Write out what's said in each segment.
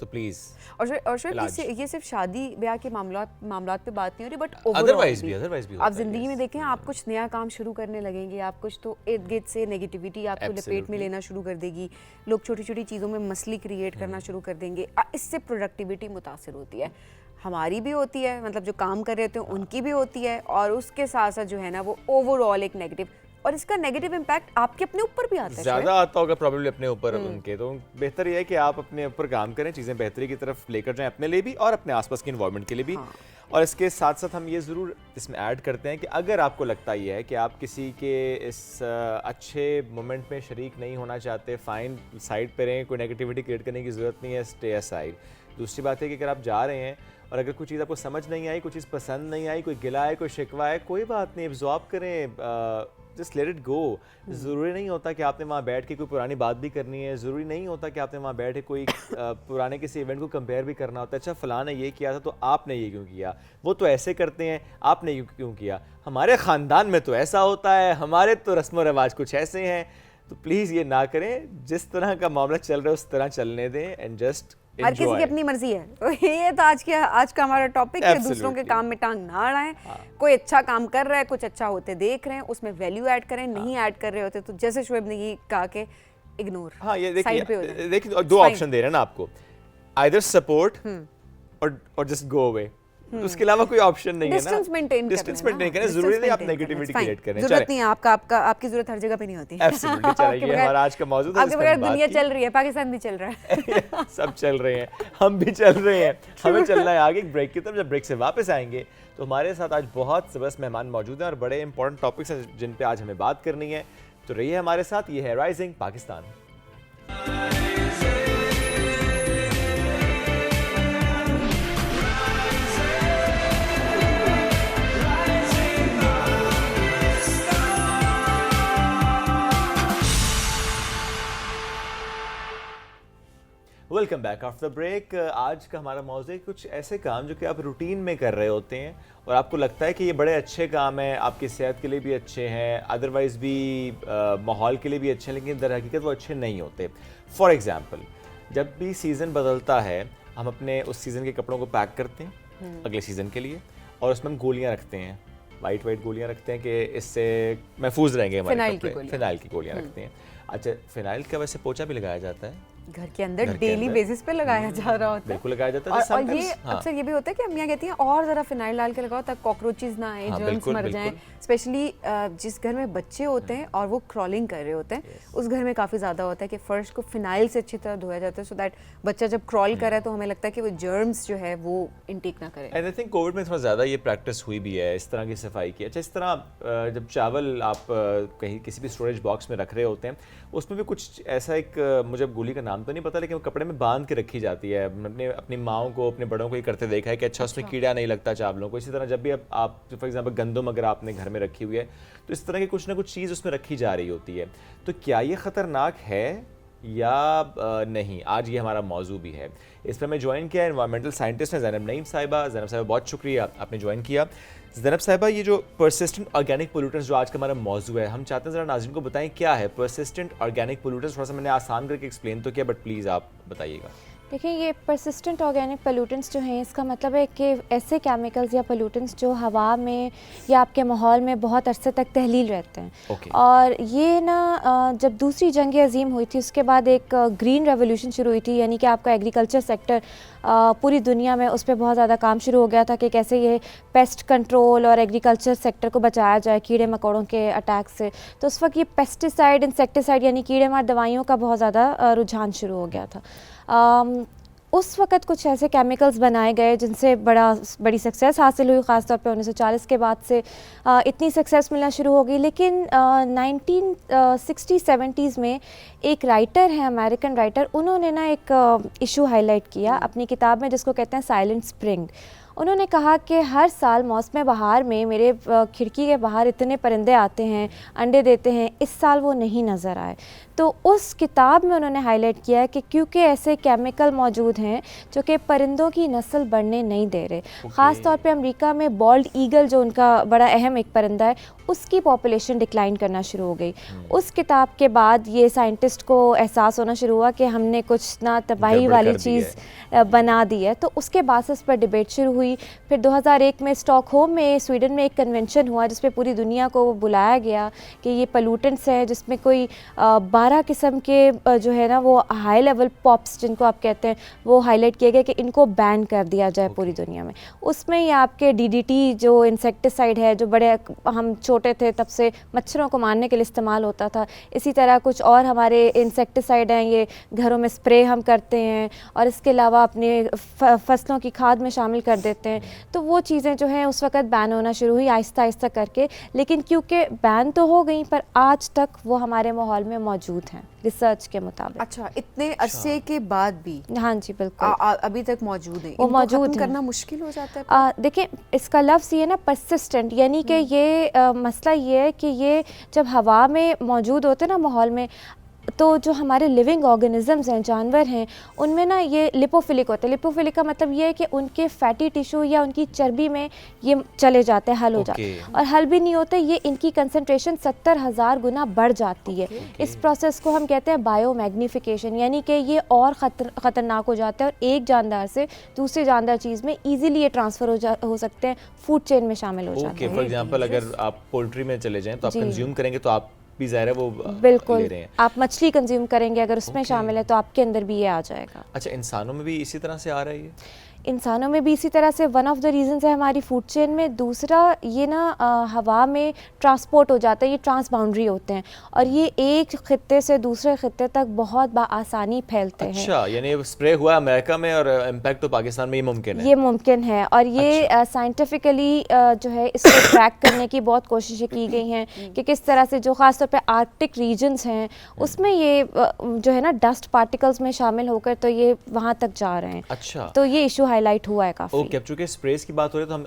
تو پلیز. اور شاید یہ صرف شادی بیاہ کے معاملات پہ بات نہیں ہو رہی, بٹ ادروائز بھی آپ زندگی میں دیکھیں, آپ کچھ نیا کام شروع کرنے لگیں گے, آپ کچھ تو ارد گرد سے نیگیٹیوٹی آپ کو لپیٹ میں لینا شروع کر دے گی, لوگ چھوٹی چھوٹی چیزوں میں مسئلے کریٹ کرنا شروع کر دیں گے, اس سے پروڈکٹیوٹی متاثر ہوتی ہے, ہماری بھی ہوتی ہے, مطلب جو کام کر رہے ہوتے ہیں ان کی بھی ہوتی ہے, اور اس کے ساتھ ساتھ جو ہے نا وہ اوور آل ایک نیگیٹو, اور اس کا نیگیٹو امپیکٹ آپ کے اپنے اوپر بھی آتا ہے, زیادہ آتا ہوگا پرابیبلی اپنے اوپر ان کے. تو بہتر یہ ہے کہ آپ اپنے اوپر کام کریں, چیزیں بہتری کی طرف لے کر جائیں اپنے لیے بھی اور اپنے آس پاس کے انوائرمنٹ کے لیے بھی. اور اس کے ساتھ ساتھ ہم یہ ضرور اس میں ایڈ کرتے ہیں کہ اگر آپ کو لگتا یہ ہے کہ آپ کسی کے اس اچھے مومنٹ میں شریک نہیں ہونا چاہتے, فائن سائڈ پہ رہیں, کوئی نیگیٹیوٹی کریٹ کرنے کی ضرورت نہیں ہے, اسٹے اسائڈ. دوسری بات ہے کہ اگر آپ جا رہے ہیں اور اگر کوئی چیز آپ کو سمجھ نہیں آئی, کوئی چیز پسند نہیں آئی, کوئی گلا ہے, کوئی شکوہ ہے, کوئی بات نہیں, ابزارب کریں, جسٹ لیٹ اٹ گو. ضروری نہیں ہوتا کہ آپ نے وہاں بیٹھ کے کوئی پرانی بات بھی کرنی ہے, ضروری نہیں ہوتا کہ آپ نے وہاں بیٹھ کے کوئی پرانے کسی ایونٹ کو کمپیئر بھی کرنا ہوتا ہے. اچھا فلاں نے یہ کیا تھا تو آپ نے یہ کیوں کیا, وہ تو ایسے کرتے ہیں, آپ نے کیوں کیا, ہمارے خاندان میں تو ایسا ہوتا ہے, ہمارے تو رسم و رواج کچھ ایسے ہیں. تو پلیز یہ نہ کریں, جس طرح کا معاملہ چل رہا ہے اس طرح چلنے دیں, اینڈ جسٹ ہر کسی کی اپنی مرضی ہے. یہ تو آج کا ہمارا ٹاپک ہے, دوسروں کے کام میں ٹانگ نہ اڑائیں. کوئی اچھا کام کر رہا ہے, کچھ اچھا ہوتے دیکھ رہے ہیں, اس میں ویلیو ایڈ کریں, نہیں ایڈ کر رہے ہوتے تو جیسے شعیب نے یہ کہا کہ اگنور. ہاں یہ دیکھیے دو آپشن دے رہے ہیں نا آپ کو, آئدر سپورٹ اور جسٹ گو اوے. اس کے علاوہ کوئی آپشن نہیں ہے نا. ڈسٹینس مینٹین کریں, ضروری نہیں آپ نیگیٹیوٹی کریٹ کریں. ضرورت نہیں ہے آپ کی ضرورت ہر جگہ پہ نہیں ہوتی. ایبسلیٹلی. چلیے یہ ہمارا آج کا موضوع تھا. آپ کے بغیر دنیا چل رہی ہے, پاکستان بھی چل رہا ہے, سب چل رہے ہیں, ہم بھی چل رہے ہیں, ہمیں چلنا ہے آگے ایک بریک کی طرف. جب بریک سے واپس آئیں گے تو ہمارے ساتھ آج بہت زبردست مہمان موجود ہیں اور بڑے امپورٹنٹ ٹاپکس ہیں جن پہ آج ہمیں بات کرنی ہے. تو رہیے ہمارے ساتھ, یہ ہے rising Pakistan. Welcome back after break. آج کا ہمارا موضوع ہے کچھ ایسے کام جو کہ آپ روٹین میں کر رہے ہوتے ہیں اور آپ کو لگتا ہے کہ یہ بڑے اچھے کام ہیں, آپ کی صحت کے لیے بھی اچھے ہیں, ادروائز بھی ماحول کے لیے بھی اچھے ہیں, لیکن در حقیقت وہ اچھے نہیں ہوتے. فار ایگزامپل, جب بھی سیزن بدلتا ہے ہم اپنے اس سیزن کے کپڑوں کو پیک کرتے ہیں اگلے سیزن کے لیے, اور اس میں ہم گولیاں رکھتے ہیں, وائٹ گولیاں رکھتے ہیں کہ اس سے محفوظ رہیں گے ہمارے کپڑے. فنائل کی گولیاں رکھتے ہیں. اچھا فنائل کا ویسے پوچھا بھی لگایا جاتا ہے گھر کے اندر, ڈیلی بیسس پہ لگایا جا رہا ہوتا ہے. بالکل لگایا جاتا ہے. اور یہ اکثر یہ بھی ہوتا ہے کہ امیاں کہتی ہیں اور ذرا فنائل ڈال کے لگاؤ تاکہ کاکروچز نہ آئے, جرمز مر جائیں. اسپیشلی جس گھر میں بچے ہوتے ہیں اور وہ کرالنگ کر رہے ہوتے ہیں, اس گھر میں کافی زیادہ ہوتا ہے کہ فرش کو فنائل سے اچھی طرح دھویا جاتا ہے, سو دیٹ بچہ جب کرال کر رہا ہے تو ہمیں لگتا ہے کہ وہ جرمز جو ہے وہ انٹیک نہ کرے. اینڈ آئی تھنک کووڈ میں تھوڑا زیادہ یہ پریکٹس ہوئی بھی ہے اس طرح کی صفائی کی. اچھا اس طرح جب چاول آپ کہیں کسی بھی اسٹوریج باکس میں رکھ رہے ہوتے ہیں, اس میں بھی کچھ ایسا ایک, مجھے گولی کا نام تو نہیں پتا, لیکن وہ کپڑے میں باندھ کے رکھی جاتی ہے. اپنی ماؤں کو, اپنے بڑوں کو یہ کرتے دیکھا ہے کہ اچھا اس میں کیڑا نہیں لگتا چاولوں کو. اسی طرح جب بھی آپ فار ایگزامپل گندم اگر آپ نے گھر میں رکھی ہوئی ہے تو اس طرح کی کچھ نہ کچھ چیز اس میں رکھی جا رہی ہوتی ہے. تو کیا یہ خطرناک ہے یا نہیں, آج یہ ہمارا موضوع بھی ہے. اس پر میں جوائن کیا انوائرمنٹل سائنٹسٹ ہیں زینب نعیم صاحبہ. زینب صاحبہ بہت شکریہ آپ نے جوائن کیا. زینب صاحبہ یہ جو پرسسٹنٹ آرگینک پولیوٹنس جو آج کا ہمارا موضوع ہے, ہم چاہتے ہیں ذرا ناظرین کو بتائیں کیا ہے پرسسٹنٹ آرگینک پولیوٹنس. تھوڑا سا میں نے آسان کر کے ایکسپلین تو کیا, بٹ پلیز آپ بتائیے گا. دیکھیں یہ پرسسٹنٹ آرگینک پولیوٹنٹس جو ہیں, اس کا مطلب ہے کہ ایسے کیمیکلز یا پولیوٹنٹس جو ہوا میں یا آپ کے ماحول میں بہت عرصے تک تحلیل رہتے ہیں. اور یہ نا جب دوسری جنگ عظیم ہوئی تھی اس کے بعد ایک گرین ریولیوشن شروع ہوئی تھی, یعنی کہ آپ کا ایگریکلچر سیکٹر پوری دنیا میں اس پہ بہت زیادہ کام شروع ہو گیا تھا کہ کیسے یہ پیسٹ کنٹرول اور ایگریکلچر سیکٹر کو بچایا جائے کیڑے مکوڑوں کے اٹیک سے. تو اس وقت یہ پیسٹیسائڈ انسیکٹیسائڈ یعنی کیڑے مار دوائیوں کا بہت زیادہ رجحان شروع ہو گیا تھا. اس وقت کچھ ایسے کیمیکلز بنائے گئے جن سے بڑی سکسیس حاصل ہوئی, خاص طور پہ 1940 کے بعد سے اتنی سکسیس ملنا شروع ہو گئی. لیکن 1960-70s میں ایک رائٹر ہیں, امریکن رائٹر, انہوں نے نا ایک ایشو ہائی لائٹ کیا اپنی کتاب میں جس کو کہتے ہیں سائلنٹ اسپرنگ. انہوں نے کہا کہ ہر سال موسم بہار میں میرے کھڑکی کے باہر اتنے پرندے آتے ہیں, انڈے دیتے ہیں, اس سال وہ نہیں نظر آئے. تو اس کتاب میں انہوں نے ہائی لائٹ کیا ہے کہ کیونکہ ایسے کیمیکل موجود ہیں جو کہ پرندوں کی نسل بڑھنے نہیں دے رہے. خاص طور پہ امریکہ میں بالڈ ایگل جو ان کا بڑا اہم ایک پرندہ ہے, اس کی پاپولیشن ڈکلائن کرنا شروع ہو گئی. اس کتاب کے بعد یہ سائنٹسٹ کو احساس ہونا شروع ہوا کہ ہم نے کچھ نہ تباہی والی چیز بنا دی ہے. تو اس کے بیسس پر ڈبیٹ شروع ہوئی. پھر 2001 میں اسٹاک ہوم میں سویڈن میں ایک کنونشن ہوا جس پہ پوری دنیا کو بلایا گیا کہ یہ پلوٹنٹس ہیں جس میں کوئی 12 قسم کے جو ہے نا وہ ہائی لیول پاپس جن کو آپ کہتے ہیں وہ ہائی لائٹ کیے گئے کہ ان کو بین کر دیا جائے پوری دنیا میں. اس میں یہ آپ کے DDT جو انسیکٹیسائڈ ہے جو بڑے ہم چھوٹے تھے تب سے مچھروں کو مارنے کے لیے استعمال ہوتا تھا, اسی طرح کچھ اور ہمارے انسیکٹیسائڈ ہیں یہ گھروں میں اسپرے ہم کرتے ہیں اور اس کے علاوہ اپنے فصلوں کی کھاد میں شامل کر دیتے ہیں. تو وہ چیزیں جو ہیں اس وقت بین ہونا شروع ہوئی آہستہ آہستہ کر کے, لیکن کیونکہ بین تو ہو گئیں پر آج تک وہ ہمارے ماحول میں موجود ہیں ریسرچ کے مطابق. اچھا, اتنے عرصے کے بعد بھی؟ ہاں جی بالکل, ابھی تک موجود ہیں. وہ موجود ہیں. کرنا مشکل ہو جاتا ہے. دیکھیں اس کا لفظ یہ نا پرسسٹنٹ, یعنی کہ یہ مسئلہ یہ ہے کہ یہ جب ہوا میں موجود ہوتے ہیں نا ماحول میں, تو جو ہمارے لیونگ آرگنزمز ہیں, جانور ہیں, ان میں نا یہ لپوفلک ہوتے ہیں. لپوفلک کا مطلب یہ ہے کہ ان کے فیٹی ٹیشو یا ان کی چربی میں یہ چلے جاتے ہیں, حل ہو جاتے ہیں. اور حل بھی نہیں ہوتے, یہ ان کی کنسنٹریشن 70,000 گنا بڑھ جاتی ہے. اس پروسیس کو ہم کہتے ہیں بایو میگنیفیکیشن, یعنی کہ یہ اور خطرناک ہو جاتا ہے اور ایک جاندار سے دوسرے جاندار چیز میں ایزیلی یہ ٹرانسفر ہو سکتے ہیں, فوڈ چین میں شامل ہو جاتے ہیں. فار ایگزامپل اگر آپ پولٹری میں چلے جائیں تو آپ کنزیوم کریں گے تو آپ بھی ظاہر ہے وہ بالکل, آپ مچھلی کنزیوم کریں گے اگر اس میں شامل ہے تو آپ کے اندر بھی یہ آ جائے گا. اچھا, انسانوں میں بھی اسی طرح سے آ رہا ہے یہ؟ انسانوں میں بھی اسی طرح سے ون آف دا ریزنز ہے ہماری فوڈ چین میں. دوسرا یہ نا ہوا میں ٹرانسپورٹ ہو جاتا ہے, یہ ٹرانس باؤنڈری ہوتے ہیں اور یہ ایک خطے سے دوسرے خطے تک بہت بآسانی پھیلتے ہیں. اچھا, یعنی اسپرے ہوا امریکہ میں اور امپیکٹ تو پاکستان میں یہ ممکن ہے؟ یہ ممکن ہے, اور یہ سائنٹیفکلی جو ہے اس کو ٹریک کرنے کی بہت کوششیں کی گئی ہیں کہ کس طرح سے جو خاص طور پہ آرکٹک ریجنز ہیں اس میں یہ جو ہے نا ڈسٹ پارٹیکلز میں شامل ہو کر تو یہ وہاں تک جا رہے ہیں. اچھا, تو یہ ایشو ہائی لائٹ ہوا ہے کافی. اوکے, اب چونکہ اسپریز کی بات ہو رہی ہے تو ہم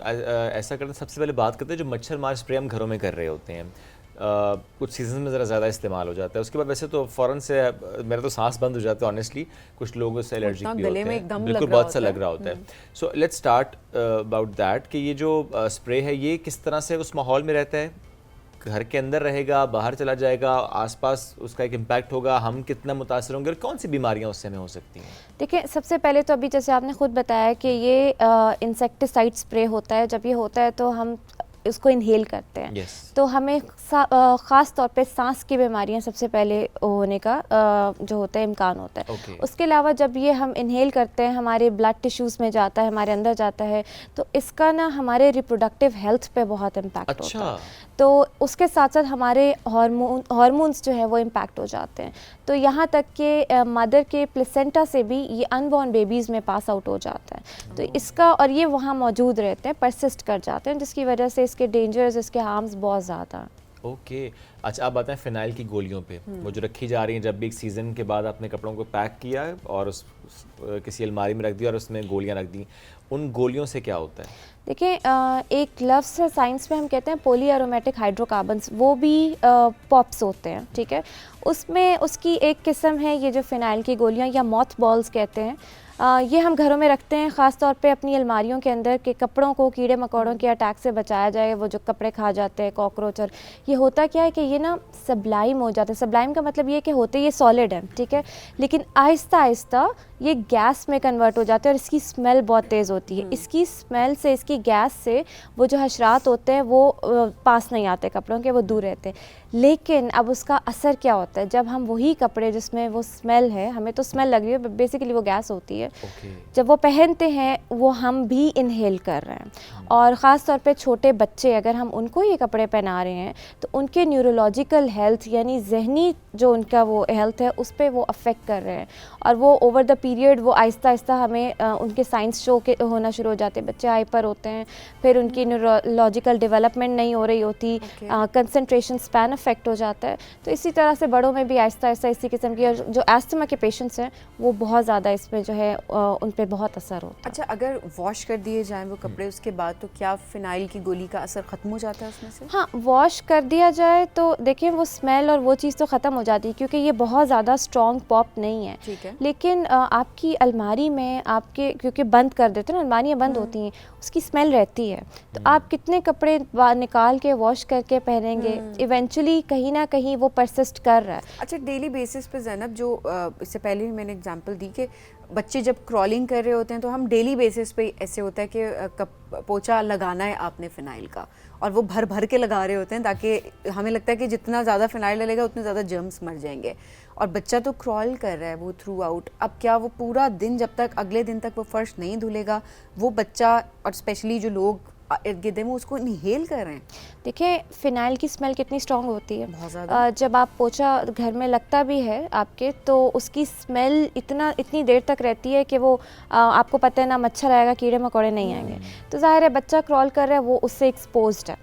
ایسا کرتے ہیں, سب سے پہلے بات کرتے ہیں جو مچھر مار اسپرے ہم گھروں میں کر رہے ہوتے ہیں, کچھ سیزن میں ذرا زیادہ استعمال ہو جاتا ہے, اس کے بعد ویسے تو فوراً سے میرا تو سانس بند ہو جاتا ہے آنیسٹلی, کچھ لوگوں سے الرجی بھی ہوتے ہیں, بالکل بہت سا لگ رہا ہوتا ہے. So let's start about that کہ یہ جو اسپرے ہے یہ کس طرح سے اس ماحول میں رہتا ہے, گھر کے اندر رہے گا, باہر چلا جائے گا, آس پاس اس کا ایک امپیکٹ ہوگا, ہم کتنا متاثر ہوں گے اور کون سی بیماریاں اس سے ہمیں ہو سکتی ہیں؟ دیکھیں سب سے پہلے تو ابھی جیسے آپ نے خود بتایا کہ یہ انسیکٹیسائڈ اسپرے ہوتا ہے, جب یہ ہوتا ہے تو ہم اس کو انہیل کرتے ہیں. تو ہمیں خاص طور پہ سانس کی بیماریاں سب سے پہلے ہونے کا جو ہوتا ہے امکان ہوتا ہے. اس کے علاوہ جب یہ ہم انہیل کرتے ہیں ہمارے بلڈ ٹیشوز میں جاتا ہے, ہمارے اندر جاتا ہے, تو اس کا نا ہمارے ریپروڈکٹیو ہیلتھ پہ بہت امپیکٹ ہوتا ہے. تو اس کے ساتھ ساتھ ہمارے ہارمونس جو ہیں وہ امپیکٹ ہو جاتے ہیں. تو یہاں تک کہ مدر کے پلیسنٹا سے بھی یہ ان بورن بیبیز میں پاس آؤٹ ہو جاتا ہے. تو اس کا, اور یہ وہاں موجود رہتے ہیں, پرسسٹ کر جاتے ہیں, جس کی وجہ سے اس کے ڈینجرز, اس کے ہارمز بہت زیادہ ہیں. اوکے, اچھا آپ بتائیں فینائل کی گولیوں پہ, وہ جو رکھی جا رہی ہیں, جب بھی ایک سیزن کے بعد آپ نے کپڑوں کو پیک کیا اور اس کسی الماری میں رکھ دیا اور اس میں گولیاں رکھ دیں, ان گولیوں سے کیا ہوتا ہے؟ دیکھیں ایک لفظ ہے سائنس میں ہم کہتے ہیں پولی ایرومیٹک ہائیڈرو کاربنس, وہ بھی پاپس ہوتے ہیں, ٹھیک ہے. اس میں اس کی ایک قسم ہے یہ جو فینائل کی گولیاں یا موتھ بالز کہتے ہیں, یہ ہم گھروں میں رکھتے ہیں خاص طور پہ اپنی الماریوں کے اندر کہ کپڑوں کو کیڑے مکوڑوں کے اٹیک سے بچایا جائے, وہ جو کپڑے کھا جاتے ہیں کاکروچ. اور یہ ہوتا کیا ہے کہ یہ نا سبلائم ہو جاتا ہے. سبلائم کا مطلب یہ کہ ہوتے یہ سالڈ ہیں, ٹھیک ہے, لیکن آہستہ آہستہ یہ گیس میں کنورٹ ہو جاتے ہیں اور اس کی اسمیل بہت تیز ہوتی ہے. اس کی اسمیل سے, اس کی گیس سے وہ جو حشرات ہوتے ہیں وہ پاس نہیں آتے کپڑوں کے, وہ دور رہتے ہیں. لیکن اب اس کا اثر کیا ہوتا ہے, جب ہم وہی کپڑے جس میں وہ اسمیل ہے, ہمیں تو اسمیل لگ رہی ہے, بیسیکلی وہ گیس ہوتی ہے, جب وہ پہنتے ہیں وہ ہم بھی انہیل کر رہے ہیں. اور خاص طور پہ چھوٹے بچے, اگر ہم ان کو یہ کپڑے پہنا رہے ہیں تو ان کے نیورولوجیکل ہیلتھ یعنی ذہنی جو ان کا وہ ہیلتھ ہے اس پہ وہ افیکٹ کر رہے ہیں, اور وہ اوور دا پیریڈ وہ آہستہ آہستہ ہمیں ان کے سائنس شو کے ہونا شروع ہو جاتے ہیں, بچے ہائپر ہوتے ہیں, پھر ان کی نیورولوجیکل ڈیولپمنٹ نہیں ہو رہی ہوتی, کنسنٹریشن اسپین افیکٹ ہو جاتا ہے. تو اسی طرح سے بڑوں میں بھی آہستہ آہستہ اسی قسم کی, اور جو ایستھما کے پیشنٹس ہیں وہ بہت زیادہ اس میں جو ہے ان پہ بہت اثر ہوتا ہے. اچھا, اگر واش کر دیے جائیں وہ کپڑے اس کے بعد تو کیا فنائل کی گولی کا اثر ختم ہو جاتا ہے اس میں سے؟ ہاں, واش کر دیا جائے تو دیکھیں وہ اسمیل اور وہ چیز تو ختم ہو جاتی ہے, کیونکہ یہ بہت زیادہ اسٹرانگ پاپ نہیں ہے. ٹھیک ہے. لیکن آپ کی الماری میں آپ کے, کیونکہ بند کر دیتے ہیں نا, الماریاں بند ہوتی ہیں, اس کی اسمیل رہتی ہے, تو آپ کتنے کپڑے نکال کے واش کر کے پہنیں گے, ایونچولی کہیں نہ کہیں وہ پرسسٹ کر رہا ہے. اچھا, ڈیلی بیسس پہ زینب, جو اس سے پہلے بھی میں نے اگزامپل دی کہ بچے جب کرالنگ کر رہے ہوتے ہیں تو ہم ڈیلی بیسس پہ ایسے ہوتا ہے کہ پوچھا لگانا ہے آپ نے فنائل کا, اور وہ بھر بھر کے لگا رہے ہوتے ہیں تاکہ ہمیں لگتا ہے کہ جتنا زیادہ فنائل ڈلے گا اتنے زیادہ جرمس مر جائیں گے, اور بچہ تو کرال کر رہا ہے وہ تھرو آؤٹ. اب کیا وہ پورا دن, جب تک اگلے دن تک وہ فرش نہیں دھلے گا, وہ بچہ اور اسپیشلی جو لوگ ارد گرد وہ اس کو انہیل کر رہے ہیں؟ دیکھیں فنائل کی اسمیل کتنی اسٹرانگ ہوتی ہے, بہت زیادہ. جب آپ پوچھا گھر میں لگتا بھی ہے آپ کے, تو اس کی اسمیل اتنی دیر تک رہتی ہے کہ وہ آپ کو پتہ ہے نہ مچھر آئے گا, کیڑے مکوڑے نہیں آئیں گے. تو ظاہر ہے بچہ کرال کر رہا ہے, وہ اس سے ایکسپوزڈ ہے.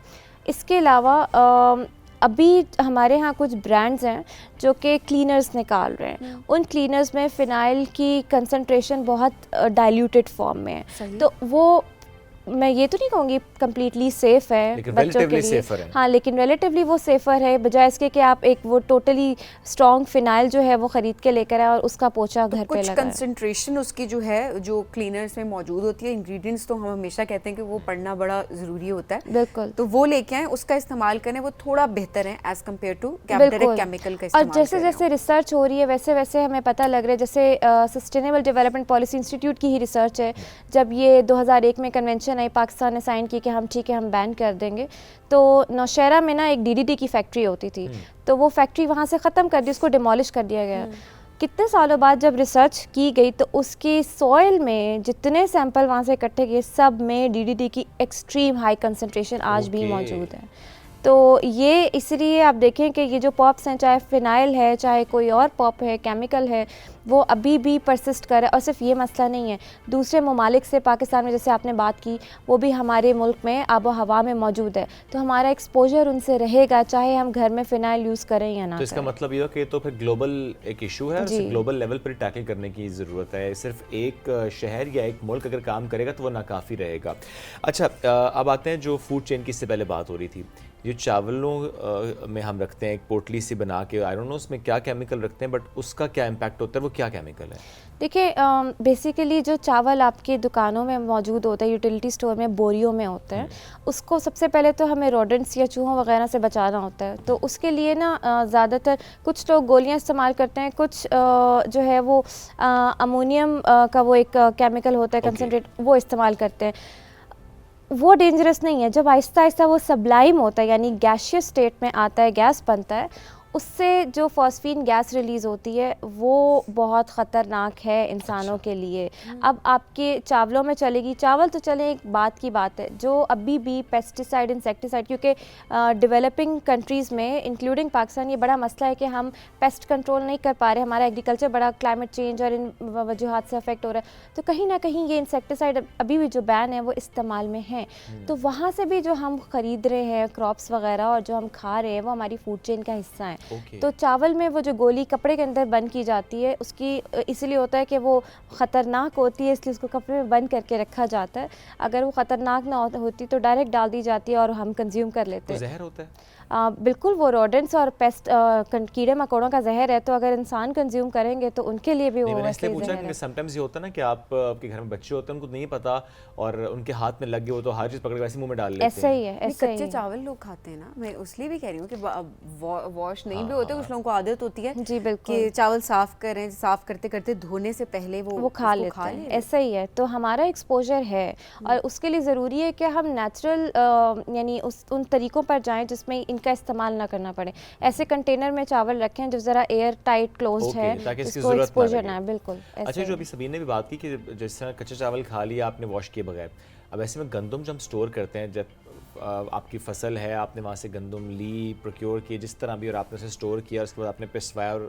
اس کے علاوہ ابھی ہمارے ہاں کچھ برانڈز ہیں جو کہ کلینرز نکال رہے ہیں, ان کلینرز میں فنائل کی کنسنٹریشن بہت ڈائلیوٹیڈ فارم میں ہے. تو وہ میں یہ تو نہیں کہوں گی کمپلیٹلی سیف ہے بچوں کے لیے, ہاں, لیکن ریلیٹیولی وہ سیفر ہے بجائے اس کے کہ آپ ایک وہ ٹوٹلی اسٹرانگ فنائل جو ہے وہ خرید کے لے کر آئے اور اس کا پوچھا گھر پہ لگائے. کچھ کنسنٹریشن اس کی جو ہے جو کلینرز میں موجود ہوتی ہے, انگریڈینٹس تو ہم ہمیشہ کہتے ہیں کہ وہ پڑھنا بڑا ضروری ہوتا ہے. بالکل. تو وہ لے کے آئیں, اس کا استعمال کریں, وہ تھوڑا بہتر ہے as compare to direct chemical کا استعمال. اور جیسے جیسے ریسرچ ہو رہی ہے ویسے ویسے ہمیں پتہ لگ رہا ہے, جیسے سسٹینیبل ڈیولپمنٹ پالیسی انسٹیٹیوٹ کی ہی ریسرچ ہے, جب یہ 2001 میں کنونشن آئی, پاکستان نے سائن کی کہ ہم ٹھیک ہے ہم بین کر دیں گے, تو نوشہرہ میں نا ایک DDT کی فیکٹری ہوتی تھی, تو وہ فیکٹری وہاں سے ختم کر دی, اس کو ڈیمولش کر دیا گیا. کتنے سالوں بعد جب ریسرچ کی گئی تو اس کی سوئل میں جتنے سیمپل وہاں سے اکٹھے کیے سب میں DDT کی ایکسٹریم ہائی کنسنٹریشن آج بھی موجود ہے. تو یہ اس لیے آپ دیکھیں کہ یہ جو پاپس ہیں, چاہے فنائل ہے چاہے کوئی اور پاپ ہے, کیمیکل ہے, وہ ابھی بھی پرسسٹ کر رہا ہے. اور صرف یہ مسئلہ نہیں ہے, دوسرے ممالک سے پاکستان میں جیسے آپ نے بات کی, وہ بھی ہمارے ملک میں آب و ہوا میں موجود ہے, تو ہمارا ایکسپوجر ان سے رہے گا چاہے ہم گھر میں فنائل یوز کریں یا نہ. تو اس کا مطلب یہ کہ تو پھر گلوبل ایک ایشو ہے, اسے گلوبل لیول پر ٹیکل کرنے کی ضرورت ہے. صرف ایک شہر یا ایک ملک اگر کام کرے گا تو وہ ناکافی رہے گا. اچھا, اب آتے ہیں جو فوڈ چین کی اس سے پہلے بات ہو رہی تھی, جو چاولوں میں ہم رکھتے ہیں ایک پوٹلی سی بنا کے, آئی ڈونٹ نو اس میں کیا کیمیکل رکھتے ہیں, بٹ اس کا کیا امپیکٹ ہوتا ہے, وہ کیا کیمیکل ہے؟ دیکھیں بیسیکلی جو چاول آپ کی دکانوں میں موجود ہوتا ہے, یوٹیلیٹی سٹور میں بوریوں میں ہوتا ہے, اس کو سب سے پہلے تو ہمیں روڈنٹس یا چوہوں وغیرہ سے بچانا ہوتا ہے. تو اس کے لیے نا زیادہ تر کچھ لوگ گولیاں استعمال کرتے ہیں, کچھ جو ہے وہ امونیم کا وہ ایک کیمیکل ہوتا ہے کنسنٹریٹ, وہ استعمال کرتے ہیں. وہ ڈینجرس نہیں ہے, جب آہستہ آہستہ وہ سبلائم ہوتا ہے یعنی گیشیس اسٹیٹ میں آتا ہے, گیس بنتا ہے, اس سے جو فاسفین گیس ریلیز ہوتی ہے وہ بہت خطرناک ہے انسانوں کے لیے. اب آپ کے چاولوں میں چلے گی, چاول تو چلے ایک بات کی بات ہے, جو ابھی بھی پیسٹیسائڈ انسیکٹیسائڈ, کیونکہ ڈیولپنگ کنٹریز میں انکلوڈنگ پاکستان یہ بڑا مسئلہ ہے کہ ہم پیسٹ کنٹرول نہیں کر پا رہے, ہمارا ایگریکلچر بڑا کلائمیٹ چینج اور ان وجوہات سے افیکٹ ہو رہا ہے, تو کہیں نہ کہیں یہ انسیکٹیسائڈ ابھی بھی جو بین ہے وہ استعمال میں ہیں. تو وہاں سے بھی جو ہم خرید رہے ہیں کراپس وغیرہ اور جو ہم کھا رہے ہیں وہ ہماری فوڈ چین کا حصہ ہیں. تو چاول میں وہ جو گولی کپڑے کے اندر بند کی جاتی ہے, اس کی اس لیے ہوتا ہے کہ وہ خطرناک ہوتی ہے, اس لیے اس کو کپڑے میں بند کر کے رکھا جاتا ہے. اگر وہ خطرناک نہ ہوتی تو ڈائریکٹ ڈال دی جاتی ہے اور ہم کنزیوم کر لیتے. زہر ہوتا ہے بالکل, وہ روڈنٹس اور پیسٹ کیڑے مکوڑوں کا زہر ہے, تو اگر انسان کنزیوم کریں گے تو ان کے لیے بھی وہ ویسے پوچھا کہ سم ٹائمز یہ ہوتا ہے نا کہ آپ کے گھر میں بچے ہوتے ہیں, ان کو نہیں پتا اور ان کے ہاتھ میں لگ گئے, وہ تو ہر چیز پکڑ کے ویسے منہ میں ڈال لیتے ہیں. ایسا ہی ہے, ایسا ہی. کچے چاول لوگ کھاتے ہیں نا, میں اس لیے بھی کہہ رہی ہوں کہ واش نہیں بھی ہوتے, کچھ لوگوں کو عادت ہوتی ہے جی بالکل کہ چاول صاف کریں, صاف کرتے کرتے دھونے سے پہلے وہ کھا لیتے ہیں. ایسا ہی ہے, تو ہمارا ایکسپوجر ہے اور اس کے لیے ضروری ہے کہ ہم نیچرل یعنی ان طریقوں پر جائیں جس میں ان کا استعمال نہ کرنا پڑے. ایسے کنٹینر میں چاول رکھیں جو ذرا ایئر ٹائٹ کلوزڈ ہے, اس کو ایکسپوجر نہ. بالکل. اچھا, جو ابھی سبین نے بھی بات کی کہ جس طرح کچے چاول کھا لیا آپ نے واش کیے بغیر, اب ایسے میں گندم جو ہم اسٹور کرتے ہیں, جب آپ کی فصل ہے, آپ نے وہاں سے گندم لی, پروکیور کی, جس طرح بھی, اور آپ نے اسے اسٹور کیا, اس کے بعد آپ نے پسوایا اور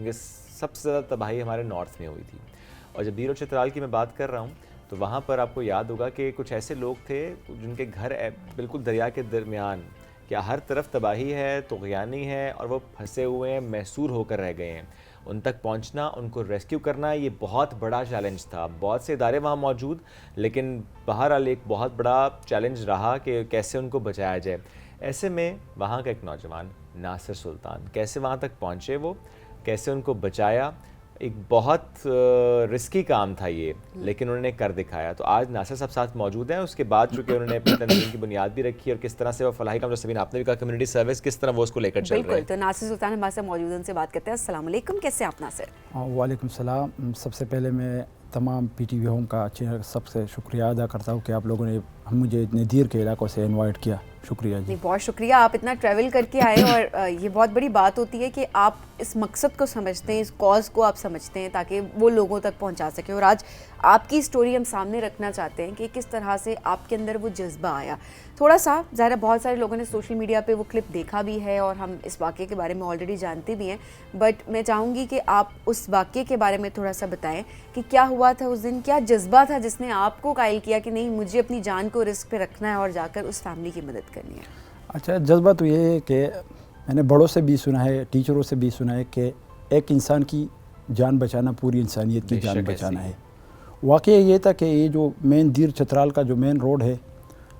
کیونکہ سب سے زیادہ تباہی ہمارے نارتھ میں ہوئی تھی. اور جب دیر و چترال کی میں بات کر رہا ہوں تو وہاں پر آپ کو یاد ہوگا کہ کچھ ایسے لوگ تھے جن کے گھر بالکل دریا کے درمیان, کیا ہر طرف تباہی ہے, طغیانی ہے, اور وہ پھنسے ہوئے ہیں, محصور ہو کر رہ گئے ہیں. ان تک پہنچنا, ان کو ریسکیو کرنا, یہ بہت بڑا چیلنج تھا. بہت سے ادارے وہاں موجود, لیکن بہرحال ایک بہت بڑا چیلنج رہا کہ کیسے ان کو بچایا جائے. ایسے میں وہاں کا ایک نوجوان ناصر سلطان کیسے وہاں تک پہنچے, وہ کیسے ان کو بچایا. ایک بہت رسکی کام تھا یہ, لیکن انہوں نے کر دکھایا. تو آج ناصر صاحب ساتھ موجود ہیں. اس کے بعد چونکہ انہوں نے اپنی تنظیم کی بنیاد بھی رکھی, اور کس طرح سے وہ فلاحی کام, جو سبین آپ نے بھی کہا کمیونٹی سروس, کس طرح وہ اس کو لے کر چل رہے ہیں. بالکل, تو ناصر سلطان ہمارے ساتھ موجود ہیں, ان سے بات کرتے ہیں. السلام علیکم, کیسے آپ ناصر؟ وعلیکم السلام. سب سے پہلے میں تمام پی ٹی وی ہوم کا سب سے شکریہ ادا کرتا ہوں کہ آپ لوگوں نے مجھے اتنے دیر کے علاقوں سے انوائٹ کیا. شکریہ جی. بہت شکریہ, آپ اتنا ٹریول کر کے آئے, اور یہ بہت بڑی بات ہوتی ہے کہ آپ اس مقصد کو سمجھتے ہیں, اس کاز کو آپ سمجھتے ہیں تاکہ وہ لوگوں تک پہنچا سکیں. اور آج آپ کی اسٹوری ہم سامنے رکھنا چاہتے ہیں کہ کس طرح سے آپ کے اندر وہ جذبہ آیا. تھوڑا سا ظاہر بہت سارے لوگوں نے سوشل میڈیا پہ وہ کلپ دیکھا بھی ہے, اور ہم اس واقعے کے بارے میں آلریڈی جانتے بھی ہیں, بٹ میں چاہوں گی کہ آپ اس واقعے کے بارے میں تھوڑا سا بتائیں کہ کیا ہوا تھا اس دن, کیا جذبہ تھا جس نے آپ کو قائل کیا کہ نہیں, مجھے اپنی جان کو رسک پہ رکھنا ہے اور جا کر اس فیملی کی مدد کرنی ہے. اچھا, جذبہ تو یہ ہے کہ میں نے بڑوں سے بھی سنا ہے, ٹیچروں سے بھی سنا ہے کہ ایک انسان کی جان بچانا پوری انسانیت کی جان بچانا ہے. واقعہ یہ تھا کہ یہ جو مین دیر چترال کا جو مین روڈ ہے,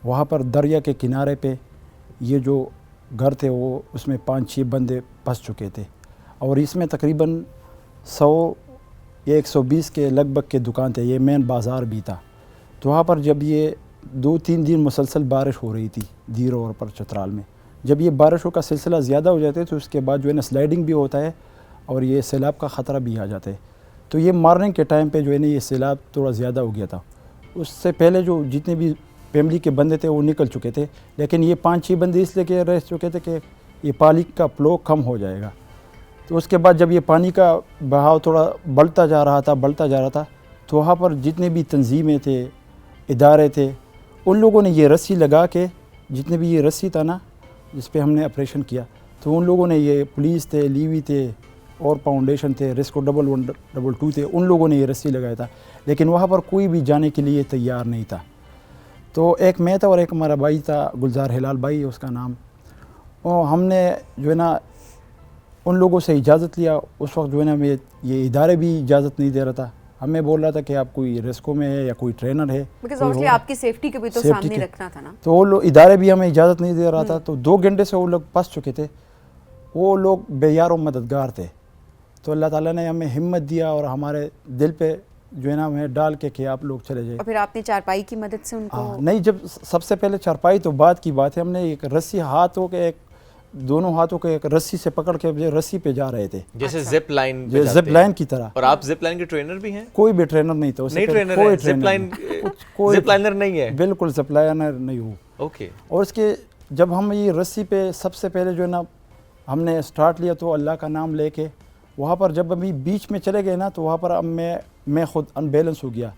وہاں پر دریا کے کنارے پہ یہ جو گھر تھے وہ اس میں 5-6 بندے پھنس چکے تھے, اور اس میں تقریباً 100 یا 120 کے لگ بھگ کے دکان تھے. یہ مین بازار بھی تھا. تو وہاں پر جب یہ 2-3 دن مسلسل بارش ہو رہی تھی دیر اور پر چترال میں, جب یہ بارشوں کا سلسلہ زیادہ ہو جاتا ہے تو اس کے بعد جو ہے نا سلائڈنگ بھی ہوتا ہے, اور یہ سیلاب کا خطرہ بھی آ جاتا ہے. تو یہ مارننگ کے ٹائم پہ جو ہے نا یہ سیلاب تھوڑا زیادہ ہو گیا تھا. اس سے پہلے جو جتنے بھی فیملی کے بندے تھے وہ نکل چکے تھے, لیکن یہ 5-6 بندے اس لیے کہ رہ چکے تھے کہ یہ پانی کا فلو کم ہو جائے گا. تو اس کے بعد جب یہ پانی کا بہاؤ تھوڑا بڑھتا جا رہا تھا, تو وہاں پر جتنے بھی تنظیمیں تھے, ادارے تھے, ان لوگوں نے یہ رسی لگا کے, جتنے بھی یہ رسی تھا نا جس پہ ہم نے آپریشن کیا, تو ان لوگوں نے, یہ پولیس تھے, لیوی تھے, اور فاؤنڈیشن تھے, ریسکو 1122 تھے, ان لوگوں نے یہ رسی لگایا تھا, لیکن وہاں پر کوئی بھی جانے کے لیے تیار نہیں تھا. تو ایک میں تھا اور ایک ہمارا بھائی تھا, گلزار ہلال بھائی اس کا نام. اور ہم نے جو ہے نا ان لوگوں سے اجازت لیا. اس وقت جو ہے نا یہ ادارے بھی اجازت نہیں دے رہا تھا. ہمیں بول رہا تھا کہ آپ کوئی ریسکو میں ہے یا کوئی ٹرینر ہے, بیکاز obviously آپ کی سیفٹی کو بھی تو سامنے رکھنا تھا نا. تو وہ لوگ ادارے بھی ہمیں اجازت نہیں دے رہا تھا. تو 2 گھنٹے سے وہ لوگ پھنس چکے تھے. وہ لوگ بے یار و مددگار تھے. تو اللہ تعالیٰ نے ہمیں ہمت دیا اور ہمارے دل پہ جو ہے نا ہمیں ڈال کے کہ آپ لوگ چلے جائیں. اور پھر آپ نے چارپائی کی مدد سے ان کو نہیں, جب سب سے پہلے چارپائی تو بعد کی بات ہے, ہم نے ایک رسی دونوں ہاتھوں کے ایک رسی سے پکڑ کے رسی پہ جا رہے تھے, جیسے زپ لائن کی طرح. اور آپ زپ لائن کے ٹرینر بھی ہیں؟ کوئی بھی ٹرینر نہیں تھا. کوئی زپ لائنر نہیں ہے. بالکل زپ لائنر نہیں ہو. اوکے. اور اس کے جب ہم یہ رسی پہ سب سے پہلے جو ہے نا ہم نے سٹارٹ لیا, تو اللہ کا نام لے کے وہاں پر جب ابھی بیچ میں چلے گئے نا, تو وہاں پر اب میں خود ان بیلنس ہو گیا.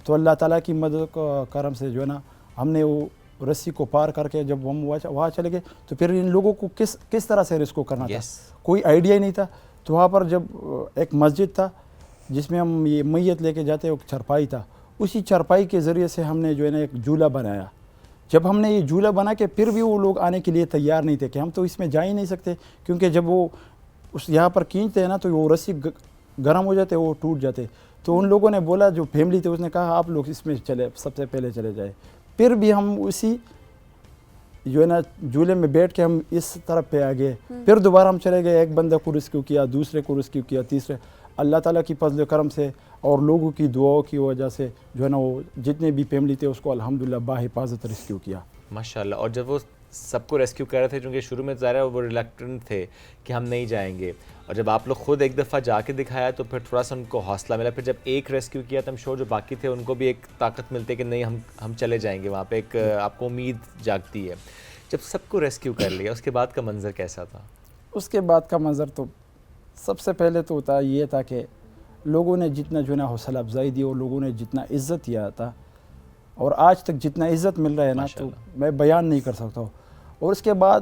تو اللہ تعالیٰ کی مدد کرم سے جو ہے نا ہم نے وہ رسی کو پار کر کے جب ہم وہاں چلے گئے, تو پھر ان لوگوں کو کس طرح سے ریسکیو کرنا تھا, کوئی آئیڈیا ہی نہیں تھا. تو وہاں پر جب ایک مسجد تھا جس میں ہم یہ میت لے کے جاتے, ایک چارپائی تھا. اسی چارپائی کے ذریعے سے ہم نے جو ہے نا ایک جھولا بنایا. جب ہم نے یہ جھولا بنا کے, پھر بھی وہ لوگ آنے کے لیے تیار نہیں تھے کہ ہم تو اس میں جا ہی نہیں سکتے, کیونکہ جب وہ یہاں پر کھینچتے ہیں نا تو وہ رسی گرم ہو جاتے, وہ ٹوٹ جاتے. تو ان لوگوں نے بولا, جو فیملی تھے اس نے کہا آپ لوگ اس میں سب سے پہلے چلے جائے. پھر بھی ہم اسی جو ہے نا جھولے میں بیٹھ کے ہم اس طرف پہ آ گئے. پھر دوبارہ ہم چلے گئے, ایک بندہ کو ریسکیو کیا, دوسرے کو ریسکیو کیا, تیسرے. اللہ تعالیٰ کی فضل و کرم سے اور لوگوں کی دعاؤں کی وجہ سے جو ہے نا وہ جتنے بھی فیملی تھے اس کو الحمدللہ باحفاظت ریسکیو کیا. ماشاءاللہ. اور جب وہ سب کو ریسکیو کر رہے تھے, چونکہ شروع میں ظاہر ہے وہ ریلیکٹنٹ تھے کہ ہم نہیں جائیں گے, اور جب آپ لوگ خود ایک دفعہ جا کے دکھایا تو پھر تھوڑا سا ان کو حوصلہ ملا. پھر جب ایک ریسکیو کیا تو ہم شور جو باقی تھے ان کو بھی ایک طاقت ملتی ہے کہ نہیں ہم چلے جائیں گے. وہاں پہ ایک آپ کو امید جاگتی ہے. جب سب کو ریسکیو کر لیا, اس کے بعد کا منظر کیسا تھا؟ اس کے بعد کا منظر تو سب سے پہلے تو یہ تھا کہ لوگوں نے جتنا جو ہے نا حوصلہ افزائی دی, اور لوگوں نے جتنا عزت دیا تھا, اور آج تک جتنا عزت مل رہا ہے نا, تو میں بیان نہیں کر سکتا ہوں. اور اس کے بعد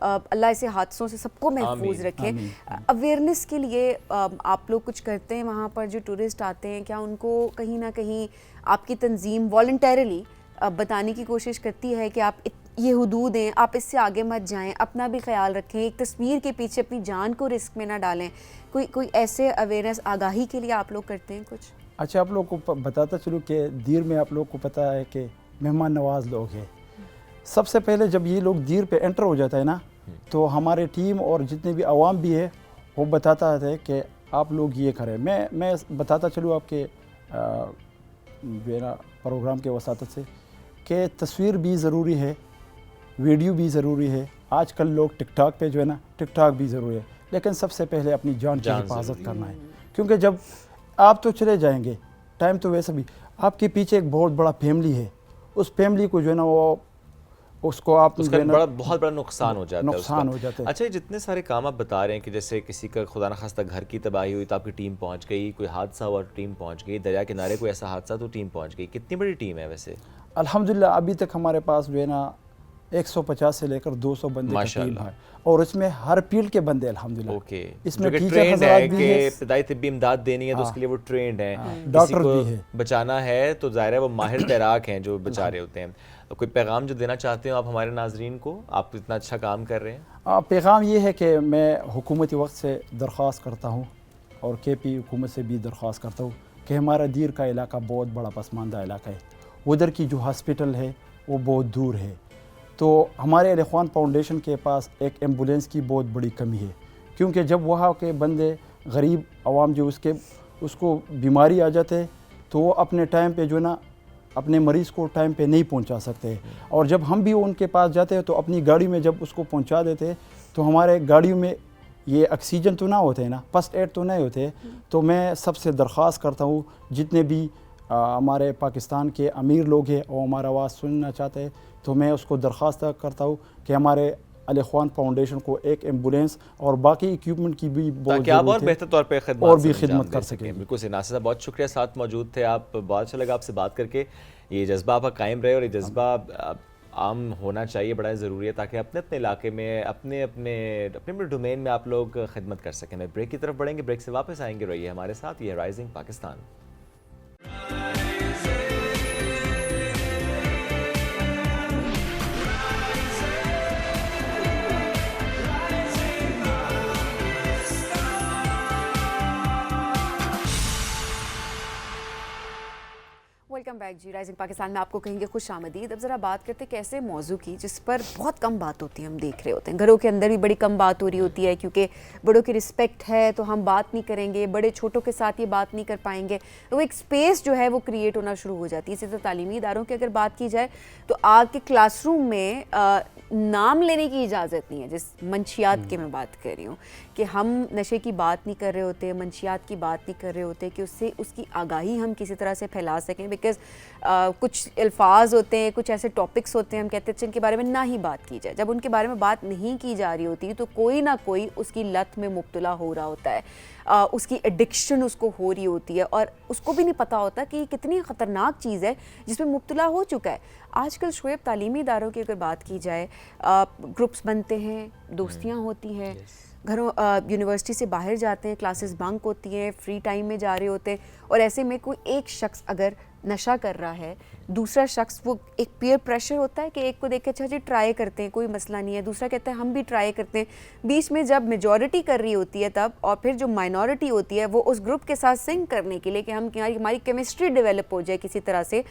اللہ ایسے حادثوں سے سب کو محفوظ رکھے. اویئرنیس کے لیے آپ لوگ کچھ کرتے ہیں وہاں پر جو ٹورسٹ آتے ہیں؟ کیا ان کو کہیں نہ کہیں آپ کی تنظیم والنٹیرلی بتانے کی کوشش کرتی ہے کہ آپ یہ حدود ہیں, آپ اس سے آگے مت جائیں, اپنا بھی خیال رکھیں, ایک تصویر کے پیچھے اپنی جان کو رسک میں نہ ڈالیں؟ کوئی ایسے اویئرنیس آگاہی کے لیے آپ لوگ کرتے ہیں کچھ؟ اچھا, آپ لوگ کو بتاتا چلوں کہ دیر میں آپ لوگ کو پتہ ہے کہ مہمان نواز لوگ ہیں. سب سے پہلے جب یہ لوگ دیر پہ انٹر ہو جاتا ہے نا, تو ہمارے ٹیم اور جتنے بھی عوام بھی ہے وہ بتاتا ہے کہ آپ لوگ یہ کریں. میں بتاتا چلوں آپ کے جو ہے نا پروگرام کے وساطت سے کہ تصویر بھی ضروری ہے, ویڈیو بھی ضروری ہے. آج کل لوگ ٹک ٹاک پہ جو ہے نا ٹک ٹاک بھی ضروری ہے, لیکن سب سے پہلے اپنی جان کی حفاظت کرنا ہے. کیونکہ جب آپ تو چلے جائیں گے, ٹائم تو ویسے بھی آپ کے پیچھے ایک بہت بڑا فیملی ہے, اس فیملی کو جو ہے نا وہ اس کو آپ اس کا بہت بڑا نقصان ہو جاتا ہے. اچھا, جتنے سارے کام آپ بتا رہے ہیں کہ جیسے کسی کا خدا نخواستہ گھر کی تباہی ہوئی تو آپ کی ٹیم پہنچ گئی, کوئی حادثہ ہوا تو ٹیم پہنچ گئی, دریا کنارے کوئی ایسا حادثہ تو ٹیم پہنچ گئی. کتنی بڑی ٹیم ہے ویسے؟ الحمدللہ ابھی تک ہمارے پاس جو ہے نا 150 سے لے کر 200 بندے کا ٹیم ہے, اور اس میں ہر فیلڈ کے بندے الحمدللہ. اس میں ٹیچر حضرات بھی ہیں, ابتدائی طبی امداد دینی ہے تو اس کے لیے وہ ٹرینڈ ہیں, ڈاکٹر بھی ہے, بچانا ہے تو ظاہر ہے وہ ماہر تیراک ہیں جو بچا رہے ہوتے ہیں. کوئی پیغام جو دینا چاہتے ہو آپ ہمارے ناظرین کو, آپ اتنا اچھا کام کر رہے ہیں؟ پیغام یہ ہے کہ میں حکومتی وقت سے درخواست کرتا ہوں اور کے پی حکومت سے بھی درخواست کرتا ہوں کہ ہمارا دیر کا علاقہ بہت بڑا پسماندہ علاقہ ہے, ادھر کی جو ہاسپٹل ہے وہ بہت دور ہے, تو ہمارے علی اخوان فاؤنڈیشن کے پاس ایک ایمبولینس کی بہت بڑی کمی ہے. کیونکہ جب وہاں کے بندے غریب عوام جو اس کو بیماری آ جاتے تو وہ اپنے ٹائم پہ جو ہے نا اپنے مریض کو ٹائم پہ نہیں پہنچا سکتے, اور جب ہم بھی ان کے پاس جاتے ہیں تو اپنی گاڑی میں جب اس کو پہنچا دیتے تو ہمارے گاڑیوں میں یہ آکسیجن تو نہ ہوتے ہیں نا, فرسٹ ایڈ تو نہیں ہوتے. تو میں سب سے درخواست کرتا ہوں جتنے بھی ہمارے پاکستان کے امیر لوگ ہیں اور ہمارا آواز سننا چاہتے ہیں, تو میں اس کو درخواست کرتا ہوں کہ ہمارے علی اخوان فاؤنڈیشن کو ایک ایمبولینس اور باقی اکوپمنٹ کی بھی بہت تاکہ آپ اور بہتر طور پہ اور بھی خدمت کر سکیں. بالکل سے ناصر صاحب بہت شکریہ, ساتھ موجود تھے آپ, بہت اچھا لگا آپ سے بات کر کے. یہ جذبہ آپ کا قائم رہے اور یہ جذبہ عام ہونا چاہیے, بڑا ضروری ہے تاکہ اپنے اپنے علاقے میں اپنے ڈومین میں آپ لوگ خدمت کر سکیں. میں بریک کی طرف بڑھیں گے, بریک سے واپس آئیں گے, رہیے ہمارے ساتھ. یہ رائزنگ پاکستان. ویلکم بیک جی, رائزنگ پاکستان میں آپ کو کہیں گے خوش آمدید. اب ذرا بات کرتے ہیں کیسے موضوع کی جس پر بہت کم بات ہوتی ہے, ہم دیکھ رہے ہوتے ہیں گھروں کے اندر بھی بڑی کم بات ہو رہی ہوتی ہے, کیونکہ بڑوں کی رسپیکٹ ہے تو ہم بات نہیں کریں گے, بڑے چھوٹوں کے ساتھ یہ بات نہیں کر پائیں گے, تو وہ ایک سپیس جو ہے وہ کریٹ ہونا شروع ہو جاتی ہے. اسی طرح تعلیمی اداروں کی اگر بات کی جائے تو آپ کے کلاس روم میں نام لینے کی اجازت نہیں ہے. جس منشیات کی میں بات کر رہی ہوں کہ ہم نشے کی بات نہیں کر رہے ہوتے, منشیات کی بات نہیں کر رہے ہوتے کہ اس کی آگاہی ہم کسی طرح سے پھیلا سکیں. بیکاز کچھ الفاظ ہوتے ہیں, کچھ ایسے ٹاپکس ہوتے ہیں, ہم کہتے ہیں جن کے بارے میں نہ ہی بات کی جائے. جب ان کے بارے میں بات نہیں کی جا رہی ہوتی تو کوئی نہ کوئی اس کی لت میں مبتلا ہو رہا ہوتا ہے, اس کی ایڈکشن اس کو ہو رہی ہوتی ہے, اور اس کو بھی نہیں پتہ ہوتا کہ یہ کتنی خطرناک چیز ہے جس میں مبتلا ہو چکا ہے. آج کل شعیب تعلیمی اداروں کی اگر بات کی جائے, گروپس بنتے ہیں, دوستیاں ہوتی ہیں, گھروں یونیورسٹی سے باہر جاتے ہیں, کلاسز بنک ہوتی ہیں, فری ٹائم میں جا رہے ہوتے ہیں, اور ایسے میں کوئی ایک شخص اگر نشہ کر رہا ہے, دوسرا شخص, وہ ایک پیئر پریشر ہوتا ہے کہ ایک کو دیکھ کے اچھا جی ٹرائی کرتے ہیں, کوئی مسئلہ نہیں ہے, دوسرا کہتا ہے ہم بھی ٹرائی کرتے ہیں. بیچ میں جب میجورٹی کر رہی ہوتی ہے تب, اور پھر جو مائنورٹی ہوتی ہے وہ اس گروپ کے ساتھ سنک کرنے کے لیے کہ ہماری کیمسٹری ڈیولپ ہو جائے کسی طرح سے,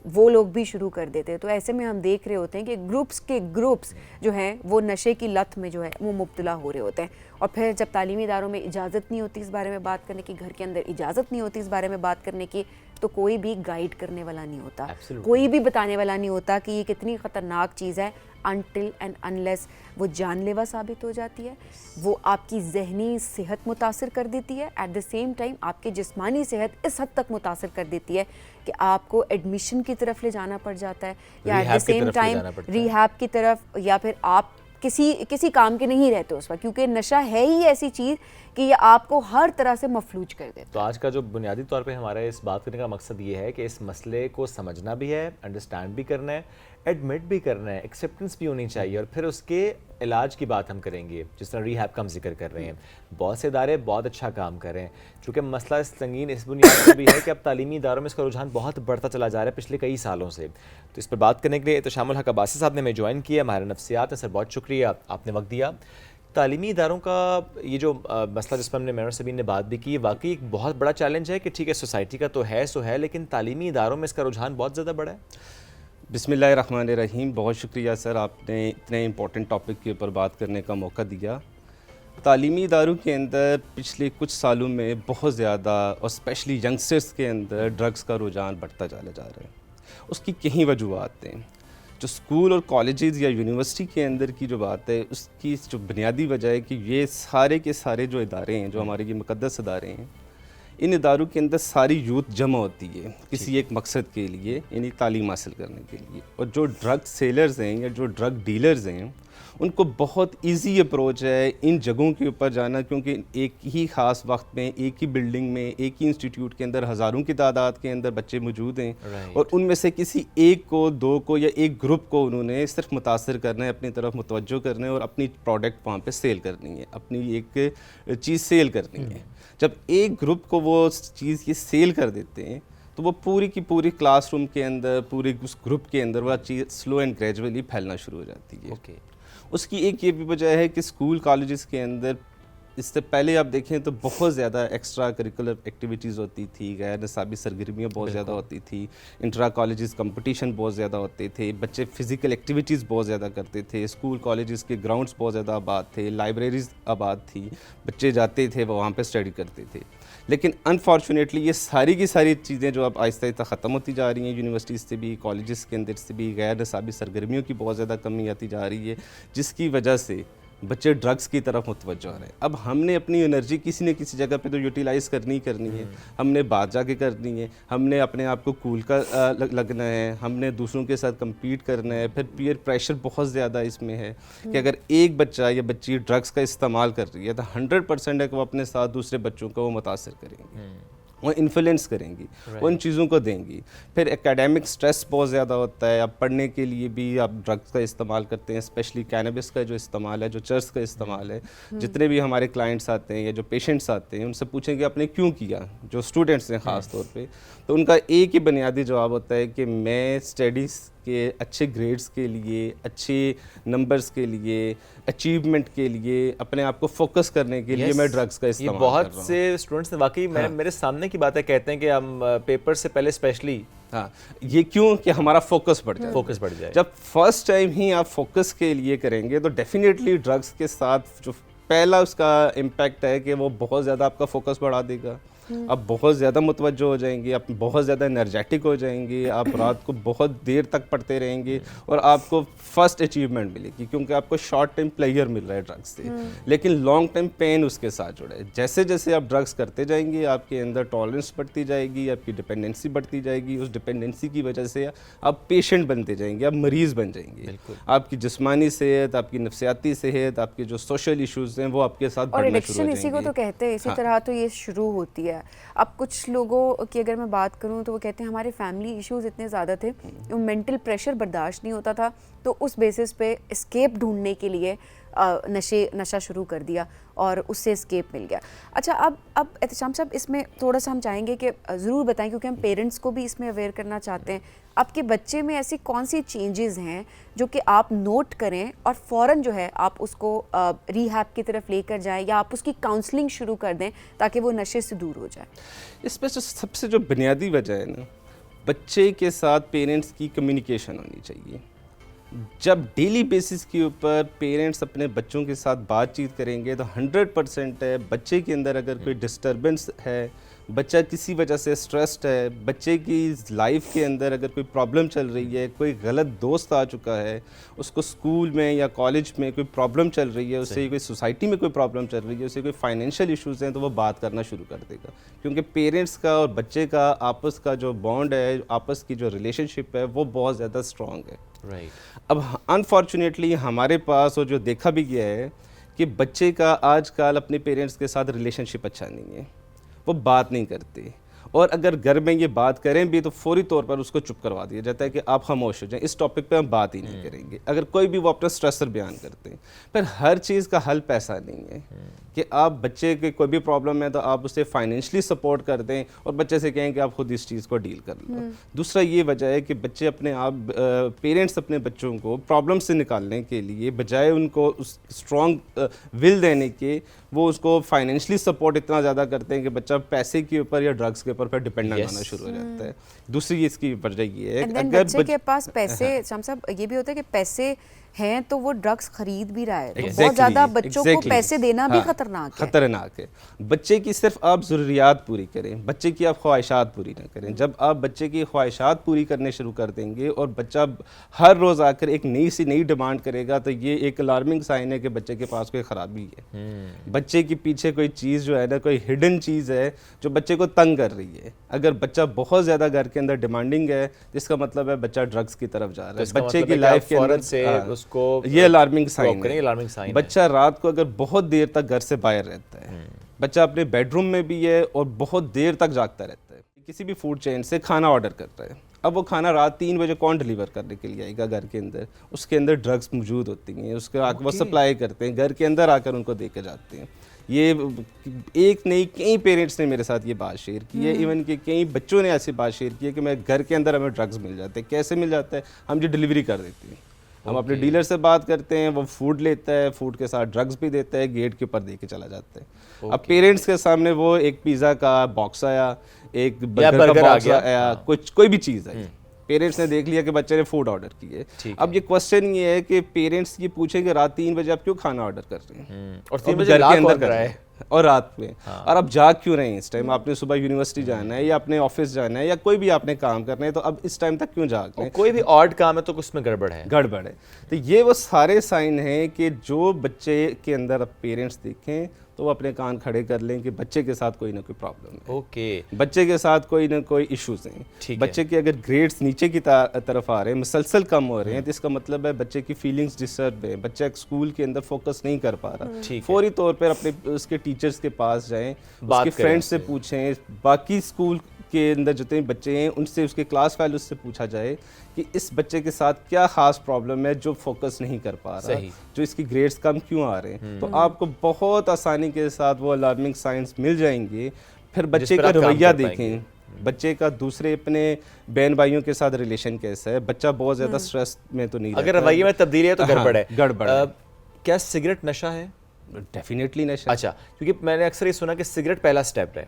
وہ لوگ بھی شروع کر دیتے ہیں. تو ایسے میں ہم دیکھ رہے ہوتے ہیں کہ گروپس جو ہیں وہ نشے کی لت میں جو ہے وہ مبتلا ہو رہے ہوتے ہیں. اور پھر جب تعلیمی اداروں میں اجازت نہیں ہوتی اس بارے میں بات کرنے کی, گھر کے اندر اجازت نہیں ہوتی اس بارے میں بات کرنے کی, تو کوئی بھی گائیڈ کرنے والا نہیں ہوتا, کوئی بھی بتانے والا نہیں ہوتا کہ یہ کتنی خطرناک چیز ہے, until and unless وہ جان لیوا ثابت ہو جاتی ہے, وہ آپ کی ذہنی صحت متاثر کر دیتی ہے, ایٹ دا سیم ٹائم آپ کی جسمانی صحت اس حد تک متاثر کر دیتی ہے کہ آپ کو ایڈمیشن کی طرف لے جانا پڑ جاتا ہے, یا at the same time rehab کی طرف, یا پھر آپ کسی کام کے نہیں رہتے اس وقت, کیونکہ نشہ ہے ہی ایسی چیز کہ یہ آپ کو ہر طرح سے مفلوج کر دیتا. تو آج کا جو بنیادی طور پہ ہمارا اس بات کرنے کا مقصد یہ ہے کہ اس مسئلے کو سمجھنا بھی ہے, انڈرسٹینڈ بھی کرنا ہے, ایڈمٹ بھی کرنا ہے, ایکسیپٹنس بھی ہونی چاہیے, اور پھر اس کے علاج کی بات ہم کریں گے, جس طرح ریہیب کا ہم ذکر کر رہے ہیں. بہت سے ادارے بہت اچھا کام کر رہے ہیں, چونکہ مسئلہ سنگین اس بنیاد پر بھی ہے کہ اب تعلیمی اداروں میں اس کا رجحان بہت بڑھتا چلا جا رہا ہے پچھلے کئی سالوں سے. تو اس پر بات کرنے کے لیے احتشام الحق عباسی صاحب نے ہمیں جوائن کیا, ماہر نفسیات ہیں. سر بہت شکریہ, آپ نے وقت دیا. تعلیمی اداروں کا یہ جو مسئلہ جس پر ہم نے میرا سبین نے بات بھی کی, واقعی ایک بہت بڑا چیلنج ہے کہ ٹھیک ہے سوسائٹی کا تو ہے سو ہے, لیکن تعلیمی اداروں میں اس کا رجحان بہت زیادہ بڑا ہے. بسم اللہ الرحمن الرحیم. بہت شکریہ سر, آپ نے اتنے امپورٹنٹ ٹاپک کے اوپر بات کرنے کا موقع دیا. تعلیمی اداروں کے اندر پچھلے کچھ سالوں میں بہت زیادہ, اور اسپیشلی ینگسٹرس کے اندر ڈرگس کا رجحان بڑھتا چلا جا رہا ہے. اس کی کئی وجوہات ہیں. جو اسکول اور کالجز یا یونیورسٹی کے اندر کی جو بات ہے, اس کی جو بنیادی وجہ ہے کہ یہ سارے کے سارے جو ادارے ہیں, جو ہمارے یہ مقدس ادارے ہیں, ان اداروں کے اندر ساری یوتھ جمع ہوتی ہے کسی ایک مقصد کے لیے, یعنی تعلیم حاصل کرنے کے لیے. اور جو ڈرگ سیلرز ہیں یا جو ڈرگ ڈیلرز ہیں, ان کو بہت ایزی اپروچ ہے ان جگہوں کے اوپر جانا, کیونکہ ایک ہی خاص وقت میں ایک ہی بلڈنگ میں ایک ہی انسٹیٹیوٹ کے اندر ہزاروں کی تعداد کے اندر بچے موجود ہیں, اور ان میں سے کسی ایک کو, دو کو یا ایک گروپ کو انہوں نے صرف متاثر کرنا ہے, اپنی طرف متوجہ کرنا ہے, اور اپنی پروڈکٹ وہاں پہ سیل کرنی ہے, اپنی ایک چیز سیل کرنی ہے. جب ایک گروپ کو وہ چیز کی سیل کر دیتے ہیں تو وہ پوری کی پوری کلاس روم کے اندر, پورے اس گروپ کے اندر وہ چیز سلو اینڈ گریجولی پھیلنا شروع ہو جاتی ہے. اس کی ایک یہ بھی وجہ ہے کہ اسکول کالجز کے اندر اس سے پہلے آپ دیکھیں تو بہت زیادہ ایکسٹرا کریکولر ایکٹیویٹیز ہوتی تھی, غیر نصابی سرگرمیاں بہت زیادہ ہوتی تھی, انٹرا کالجز کمپٹیشن بہت زیادہ ہوتے تھے, بچے فزیکل ایکٹیویٹیز بہت زیادہ کرتے تھے, اسکول کالجز کے گراؤنڈز بہت زیادہ آباد تھے, لائبریریز آباد تھی, بچے جاتے تھے وہاں پہ اسٹڈی کرتے تھے. لیکن انفارچونیٹلی یہ ساری کی ساری چیزیں جو اب آہستہ آہستہ ختم ہوتی جا رہی ہیں, یونیورسٹیز سے بھی, کالجز کے اندر سے بھی غیر نصابی سرگرمیوں کی بہت زیادہ کمی آتی جا رہی ہے, جس کی وجہ سے بچے ڈرگس کی طرف متوجہ ہو رہے ہیں. اب ہم نے اپنی انرجی کسی نہ کسی جگہ پہ تو یوٹیلائز کرنی ہے, ہم نے بات جا کے کرنی ہے, ہم نے اپنے آپ کو کول کا لگنا ہے, ہم نے دوسروں کے ساتھ کمپیٹ کرنا ہے. پھر پیئر پریشر بہت زیادہ اس میں ہے کہ اگر ایک بچہ یا بچی ڈرگس کا استعمال کر رہی ہے تو 100% ہے کہ وہ اپنے ساتھ دوسرے بچوں کو وہ متاثر کریں گی, وہ انفلوئنس کریں گی, وہ ان چیزوں کو دیں گی. پھر ایکیڈیمک سٹریس بہت زیادہ ہوتا ہے, اب پڑھنے کے لیے بھی آپ ڈرگس کا استعمال کرتے ہیں, اسپیشلی کینبس کا جو استعمال ہے, جو چرس کا استعمال ہے. جتنے بھی ہمارے کلائنٹس آتے ہیں یا جو پیشنٹس آتے ہیں ان سے پوچھیں کہ آپ نے کیوں کیا, جو اسٹوڈنٹس ہیں خاص طور پہ, تو ان کا ایک ہی بنیادی جواب ہوتا ہے کہ میں اسٹڈیز کے اچھے گریڈز کے لیے, اچھے نمبرز کے لیے, اچیومنٹ کے لیے, اپنے آپ کو فوکس کرنے کے لیے میں ڈرگس کا استعمال کر رہا ہوں. بہت سے اسٹوڈنٹس نے واقعی میرے سامنے کی بات ہے, کہتے ہیں کہ ہم پیپر سے پہلے اسپیشلی, ہاں یہ کیوں کہ ہمارا فوکس بڑھ جائے. جب فرسٹ ٹائم ہی آپ فوکس کے لیے کریں گے تو ڈیفینیٹلی ڈرگس کے ساتھ جو پہلا اس کا امپیکٹ ہے کہ وہ بہت زیادہ آپ کا فوکس بڑھا دے گا, آپ بہت زیادہ متوجہ ہو جائیں گے, آپ بہت زیادہ انرجیٹک ہو جائیں گے, آپ رات کو بہت دیر تک پڑھتے رہیں گے, اور آپ کو فرسٹ اچیومنٹ ملے گی کیونکہ آپ کو شارٹ ٹائم پلیئر مل رہا ہے ڈرگس سے, لیکن لانگ ٹائم پین اس کے ساتھ جڑا ہے. جیسے جیسے آپ ڈرگس کرتے جائیں گے آپ کے اندر ٹالرنس بڑھتی جائے گی, آپ کی ڈپینڈنسی بڑھتی جائے گی, اس ڈپینڈنسی کی وجہ سے آپ پیشنٹ بنتے جائیں گے, آپ مریض بن جائیں گے. آپ کی جسمانی صحت, آپ کی نفسیاتی صحت, آپ کے جو سوشل ایشوز ہیں وہ آپ کے ساتھ بڑھنا شروع ہو جائیں گے. اسی کو تو کہتے ہیں, اسی طرح تو یہ شروع ہوتی ہے. اب کچھ لوگوں کی اگر میں بات کروں تو وہ کہتے ہیں ہمارے فیملی ایشوز اتنے زیادہ تھے, مینٹل پریشر برداشت نہیں ہوتا تھا, تو اس بیسس پہ اسکیپ ڈھونڈنے کے لیے نشہ شروع کر دیا اور اس سے اسکیپ مل گیا. اچھا اب احتشام صاحب اس میں تھوڑا سا ہم چاہیں گے کہ ضرور بتائیں, کیونکہ ہم پیرنٹس کو بھی اس میں اویئر کرنا چاہتے ہیں, آپ کے بچے میں ایسی کون سی چینجز ہیں جو کہ آپ نوٹ کریں اور فوراً جو ہے آپ اس کو ریہیب کی طرف لے کر جائیں, یا آپ اس کی کاؤنسلنگ شروع کر دیں تاکہ وہ نشے سے دور ہو جائے. اس میں سب سے جو بنیادی وجہ ہے نا, بچے کے ساتھ پیرنٹس کی کمیونیکیشن ہونی چاہیے. جب ڈیلی بیسس کے اوپر پیرنٹس اپنے بچوں کے ساتھ بات چیت کریں گے تو 100% ہے بچے کے اندر اگر کوئی ڈسٹربنس ہے, بچہ کسی وجہ سے اسٹریسڈ ہے, بچے کی لائف کے اندر اگر کوئی پرابلم چل رہی ہے, کوئی غلط دوست آ چکا ہے, اس کو اسکول میں یا کالج میں کوئی پرابلم چل رہی ہے, اسے کوئی سوسائٹی میں کوئی پرابلم چل رہی ہے, اسے کوئی فائنینشیل ایشوز ہیں, تو وہ بات کرنا شروع کر دے گا. کیونکہ پیرنٹس کا اور بچے کا آپس کا جو بانڈ ہے, آپس کی جو ریلیشن شپ ہے, وہ بہت زیادہ اسٹرانگ ہے. اب انفارچونیٹلی ہمارے پاس اور جو دیکھا بھی گیا ہے کہ بچے کا آج کل اپنے پیرنٹس کے ساتھ ریلیشن شپ اچھا نہیں ہے, وہ بات نہیں کرتے. اور اگر گھر میں یہ بات کریں بھی تو فوری طور پر اس کو چپ کروا دیا جاتا ہے کہ آپ خاموش ہو جائیں, اس ٹاپک پہ ہم بات ہی نہیں کریں گے. اگر کوئی بھی وہ اپنا سٹریسر بیان کرتے ہیں, پھر ہر چیز کا حل پیسہ نہیں ہے کہ آپ بچے کے کوئی بھی پرابلم ہے تو آپ اسے فائنینشلی سپورٹ کر دیں اور بچے سے کہیں کہ آپ خود اس چیز کو ڈیل کر لو. دوسرا یہ وجہ ہے کہ بچے اپنے آپ پیرنٹس اپنے بچوں کو پرابلم سے نکالنے کے لیے بجائے ان کو اس اسٹرانگ ول دینے کے, وہ اس کو فائنینشلی سپورٹ اتنا زیادہ کرتے ہیں کہ بچہ پیسے کے اوپر یا ڈرگس کے اوپر پھر ڈپینڈنٹ ہونا شروع ہو جاتا ہے. دوسری اس کی وجہ یہ ہے کہ اگر بچے کے پاس پیسے, شام صاحب یہ بھی ہوتا ہے کہ پیسے ہیں تو وہ ڈرگس خرید بھی رہا ہے, بہت زیادہ بچوں کو پیسے دینا بھی خطرناک ہے. بچے کی صرف آپ ضروریات پوری کریں, بچے کی آپ خواہشات پوری نہ کریں. جب آپ بچے کی خواہشات پوری کرنے شروع کر دیں گے اور بچہ ہر روز آ کر ایک نئی سی نئی ڈیمانڈ کرے گا تو یہ ایک الارمنگ سائن ہے کہ بچے کے پاس کوئی خرابی ہے. بچے کے پیچھے کوئی چیز جو ہے نا, کوئی ہڈن چیز ہے جو بچے کو تنگ کر رہی ہے. اگر بچہ بہت زیادہ گھر کے اندر ڈیمانڈنگ ہے جس کا مطلب ہے بچہ ڈرگس کی طرف جا رہا ہے. بچے کی لائف کے اندر یہ الارمنگ سائن ہے. بچہ رات کو اگر بہت دیر تک گھر سے باہر رہتا ہے, بچہ اپنے بیڈ روم میں بھی ہے اور بہت دیر تک جاگتا رہتا ہے, کسی بھی فوڈ چین سے کھانا آرڈر کرتا ہے. اب وہ کھانا رات 3 بجے کون ڈیلیور کرنے کے لیے آئے گا گھر کے اندر؟ اس کے اندر ڈرگس موجود ہوتی ہیں, اس کا وہ سپلائی کرتے ہیں, گھر کے اندر آ کر ان کو دے کے جاتے ہیں. یہ ایک نہیں کئی پیرنٹس نے میرے ساتھ یہ بات شیئر کی ہے, ایون کہ کئی بچوں نے ایسی بات شیئر کی ہے کہ میں گھر کے اندر ہمیں ڈرگس مل جاتے ہیں. کیسے مل جاتا ہے؟ ہم جو ڈیلیوری کر دیتے ہیں, ہم اپنے ڈیلر سے بات کرتے ہیں, وہ فوڈ لیتا ہے, فوڈ کے ساتھ ڈرگس بھی دیتا ہے, گیٹ کے اوپر دے کے چلا جاتا ہے. اب پیرنٹس کے سامنے وہ ایک پیزا کا باکس آیا, ایک برگر کا باکس آیا, کوئی بھی چیز آئی, پیرنٹس نے دیکھ لیا کہ بچے نے فوڈ آرڈر کی ہے. اب یہ کوسچن یہ ہے کہ پیرنٹس یہ پوچھیں کہ رات 3 بجے آپ کیوں کھانا آرڈر کر رہے ہیں اور 3 بجے گھر کے اندر کر رہے ہیں اور رات میں, اور آپ جاگ کیوں رہے ہیں اس ٹائم؟ آپ نے صبح یونیورسٹی جانا ہے یا اپنے آفس جانا ہے یا کوئی بھی آپ نے کام کرنا ہے, تو اب اس ٹائم تک کیوں جاگ رہے ہیں؟ کوئی بھی آڈ کام ہے تو اس میں گڑبڑ ہے. تو یہ وہ سارے سائن ہیں کہ جو بچے کے اندر اب پیرنٹس دیکھیں تو وہ اپنے کان کھڑے کر لیں کہ بچے کے ساتھ کوئی نہ کوئی پرابلم ہے. اوکے, بچے کے ساتھ کوئی نہ کوئی ایشوز ہیں. بچے کے اگر گریڈز نیچے کی طرف آ رہے ہیں, مسلسل کم ہو رہے ہیں, تو اس کا مطلب ہے بچے کی فیلنگز ڈسٹرب ہیں, بچہ اسکول کے اندر فوکس نہیں کر پا رہا. فوری طور پر اپنے اس کے ٹیچرز کے پاس جائیں, اس کے فرینڈ سے پوچھیں, باقی اسکول کے اندر جتنے بچے ہیں ان سے, اس کے کلاس فیلوز سے پوچھا جائے کہ اس بچے کے ساتھ کیا خاص پرابلم ہے جو فوکس نہیں کر پا رہا, جو اس کی گریڈز کم کیوں آ رہے ہیں. تو آپ کو بہت آسانی کے ساتھ وہ الارمنگ سائنس مل جائیں گے. پھر بچے کا رویہ دیکھیں, بچے کا دوسرے اپنے بہن بھائیوں کے ساتھ ریلیشن کیسا ہے. بچہ بہت زیادہ سٹریس میں تو نہیں, اگر رویے میں تبدیلی ہے تو گڑبڑ ہے. کیا سگریٹ نشہ ہے؟ ڈیفینیٹلی نشہ. اچھا, کیونکہ میں نے اکثر یہ سنا کہ سگریٹ پہلا سٹیپ ہے.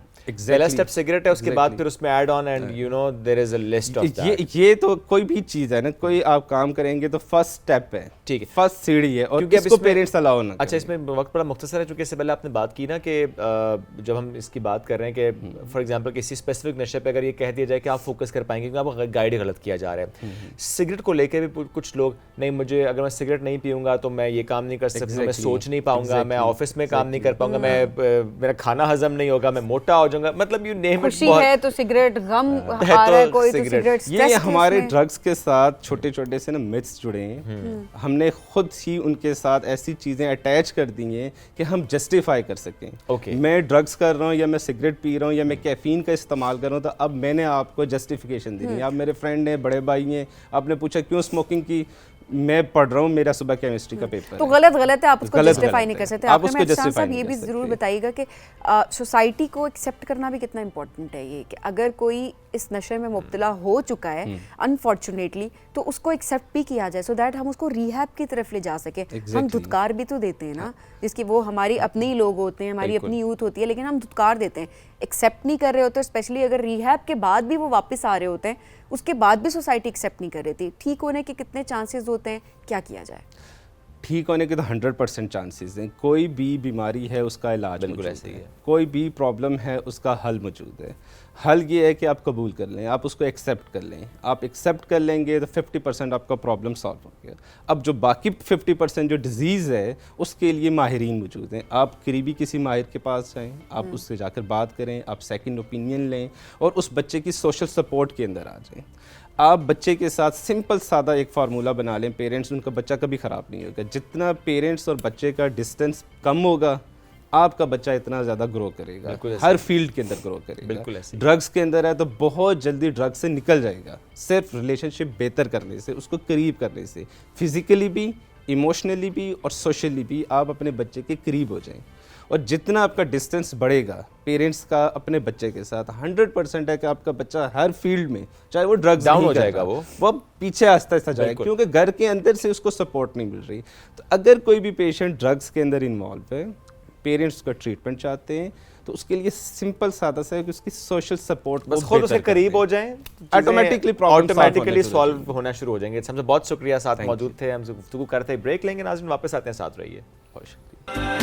پہلا سٹیپ سگریٹ ہے, اس کے بعد پھر اس میں add on and you know there is a list of that. یہ تو کوئی بھی چیز ہے نا, کوئی آپ کام کریں گے تو فرسٹ سٹیپ ہے, ٹھیک ہے, فرسٹ سیڑھی ہے, اور اس کو پیرنٹس الاؤ نہ. اچھا, اس میں وقت بڑا مختصر ہے, چونکہ اس سے پہلے آپ نے بات کی نا کہ جب ہم اس کی بات کر رہے ہیں کہ فار ایگزامپل کسی اسپیسیفک نشے پہ اگر یہ کہہ دیا جائے کہ آپ فوکس کر پائیں گے کیونکہ آپ گائیڈ غلط کیا جا رہا ہے. سگریٹ کو لے کے بھی کچھ لوگ, نہیں مجھے اگر میں سگریٹ نہیں پیوں گا تو میں یہ کام نہیں کر سکتا, میں سوچ نہیں پاؤں گا, میں آفس میں کام نہیں کر پاؤں گا, میں میرا کھانا ہضم نہیں ہوگا, میں موٹا ہو جاؤں گا. مطلب یو نیم اٹ. خوشی ہے تو سگریٹ, غم آ رہا ہے کوئی تو سگریٹ. یہ ہمارے ڈرگس کے ساتھ چھوٹے چھوٹے سے نا متس جڑے ہیں. ہم نے خود ہی ان کے ساتھ ایسی چیزیں اٹیچ کر دی ہیں کہ ہم جسٹیفائی کر سکیں. میں ڈرگس کر رہا ہوں یا میں سگریٹ پی رہا ہوں یا میں کیفین کا استعمال کر رہا ہوں تو اب میں نے آپ کو جسٹیفیکیشن دینی ہے. آپ میرے فرینڈ ہیں, بڑے بھائی ہیں, آپ نے پوچھا کیوں اسموکنگ کی, میں پڑھ رہا ہوں, میرا صبح کیمسٹری کا پیپر. تو غلط ہے, آپ اس کو جسٹیفائی نہیں کر سکتے. آپ نے صاحب یہ بھی ضرور بتائیے گا کہ سوسائٹی کو ایکسیپٹ کرنا بھی کتنا امپورٹنٹ ہے. یہ کہ اگر کوئی اس نشے میں مبتلا ہو چکا ہے انفارچونیٹلی تو اس کو ایکسیپٹ بھی کیا جائے, سو دیٹ ہم اس کو ریہیب کی طرف لے جا سکیں. ہم دھتکار بھی تو دیتے ہیں نا, جس کی وہ ہماری اپنے ہی لوگ ہوتے ہیں, ہماری اپنی یوتھ ہوتی ہے, لیکن ہم دھتکار دیتے ہیں, ایکسیپٹ نہیں کر رہے ہوتے. اسپیشلی اگر ریہیب کے بعد بھی وہ واپس آ رہے ہوتے ہیں, اس کے بعد بھی سوسائٹی ایکسیپٹ نہیں کر رہی تھی. ٹھیک ہونے کے کتنے چانسز ہوتے ہیں, کیا کیا جائے؟ ٹھیک ہونے کے تو 100% چانسز ہیں. کوئی بھی بیماری ہے اس کا علاج بالکل ایسے ہی ہے, کوئی بھی پرابلم ہے اس کا حل موجود ہے. حل یہ ہے کہ آپ قبول کر لیں, آپ اس کو ایکسیپٹ کر لیں. آپ ایکسیپٹ کر لیں گے تو 50% آپ کا پرابلم سالو ہو گیا. اب جو باقی 50% جو ڈیزیز ہے اس کے لیے ماہرین موجود ہیں. آپ قریبی کسی ماہر کے پاس جائیں, آپ اس سے جا کر بات کریں, آپ سیکنڈ اوپینین لیں اور اس بچے کی سوشل سپورٹ کے اندر آ جائیں. آپ بچے کے ساتھ سمپل سادہ ایک فارمولہ بنا لیں, پیرنٹس ان کا بچہ کبھی خراب نہیں ہوگا. جتنا پیرنٹس اور بچے کا ڈسٹینس کم ہوگا آپ کا بچہ اتنا زیادہ گرو کرے گا, ہر فیلڈ کے اندر گرو کرے گا. بالکل ایسے. ڈرگس کے اندر ہے تو بہت جلدی ڈرگس سے نکل جائے گا, صرف ریلیشن شپ بہتر کرنے سے, اس کو قریب کرنے سے, فزیکلی بھی, ایموشنلی بھی اور سوشلی بھی آپ اپنے بچے کے قریب ہو جائیں. اور جتنا آپ کا ڈسٹینس بڑھے گا پیرنٹس کا اپنے بچے کے ساتھ, 100% ہے کہ آپ کا بچہ ہر فیلڈ میں, چاہے وہ ڈرگز ڈاؤن ہو جائے گا, وہ پیچھے آہستہ آہستہ جائے گا, کیونکہ گھر کے اندر سے اس کو سپورٹ نہیں مل رہی. تو اگر کوئی بھی پیشنٹ ڈرگس کے اندر انوالو ہے, پیرنٹس کا ٹریٹمنٹ چاہتے ہیں, تو اس کے لیے سمپل سادہ سا ہے کہ اس کی سوشل سپورٹ بس خود اس کے قریب ہو جائیں, آٹومیٹکلی سالو ہونا شروع ہو جائیں گے. ہم سے بہت شکریہ, ساتھ موجود تھے, ہم سے گفتگو کرتے ہیں. بریک لیں گے ناظرین, واپس آتے ہیں, ساتھ رہیے. بہت شکریہ.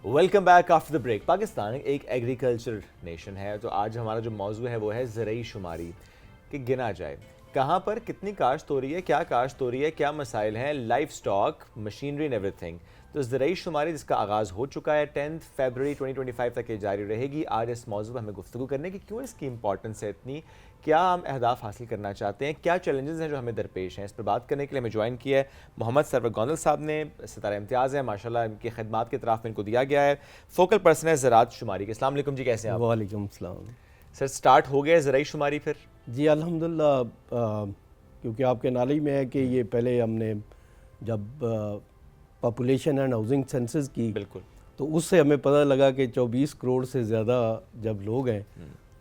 Welcome back after the break. Pakistan ایک ایگریکلچر نیشن ہے, تو آج ہمارا جو موضوع ہے وہ ہے زرعی شماری, کہ گنا جائے کہاں پر کتنی کاشت ہو رہی ہے, کیا کاشت ہو رہی ہے, کیا مسائل ہیں, life stock, machinery and every thing. تو زرعی شماری جس کا آغاز ہو چکا ہے 10 فیبروری 2025 تک یہ جاری رہے گی. آج اس موضوع پر ہمیں گفتگو کرنے کی کیوں اس کی امپورٹنس ہے اتنی, کیا ہم اہداف حاصل کرنا چاہتے ہیں, کیا چیلنجز ہیں جو ہمیں درپیش ہیں. اس پر بات کرنے کے لیے ہمیں جوائن کیا ہے محمد سرور گوندل صاحب نے, ستارہ امتیاز ہیں ماشاءاللہ, ان کی خدمات کے اطراف میں ان کو دیا گیا ہے, فوکل پرسن ہے زراعت شماری کے. السلام علیکم جی, کیسے ہیں آپ؟ وعلیکم السلام سر. سٹارٹ ہو گیا زرعی شماری پھر؟ جی الحمدللہ, کیونکہ آپ کے نالج میں ہے کہ یہ پہلے ہم نے جب پاپولیشن اینڈ ہاؤسنگ سینسس کی, بالکل, تو اس سے ہمیں پتہ لگا کہ 24 کروڑ سے زیادہ جب لوگ ہیں,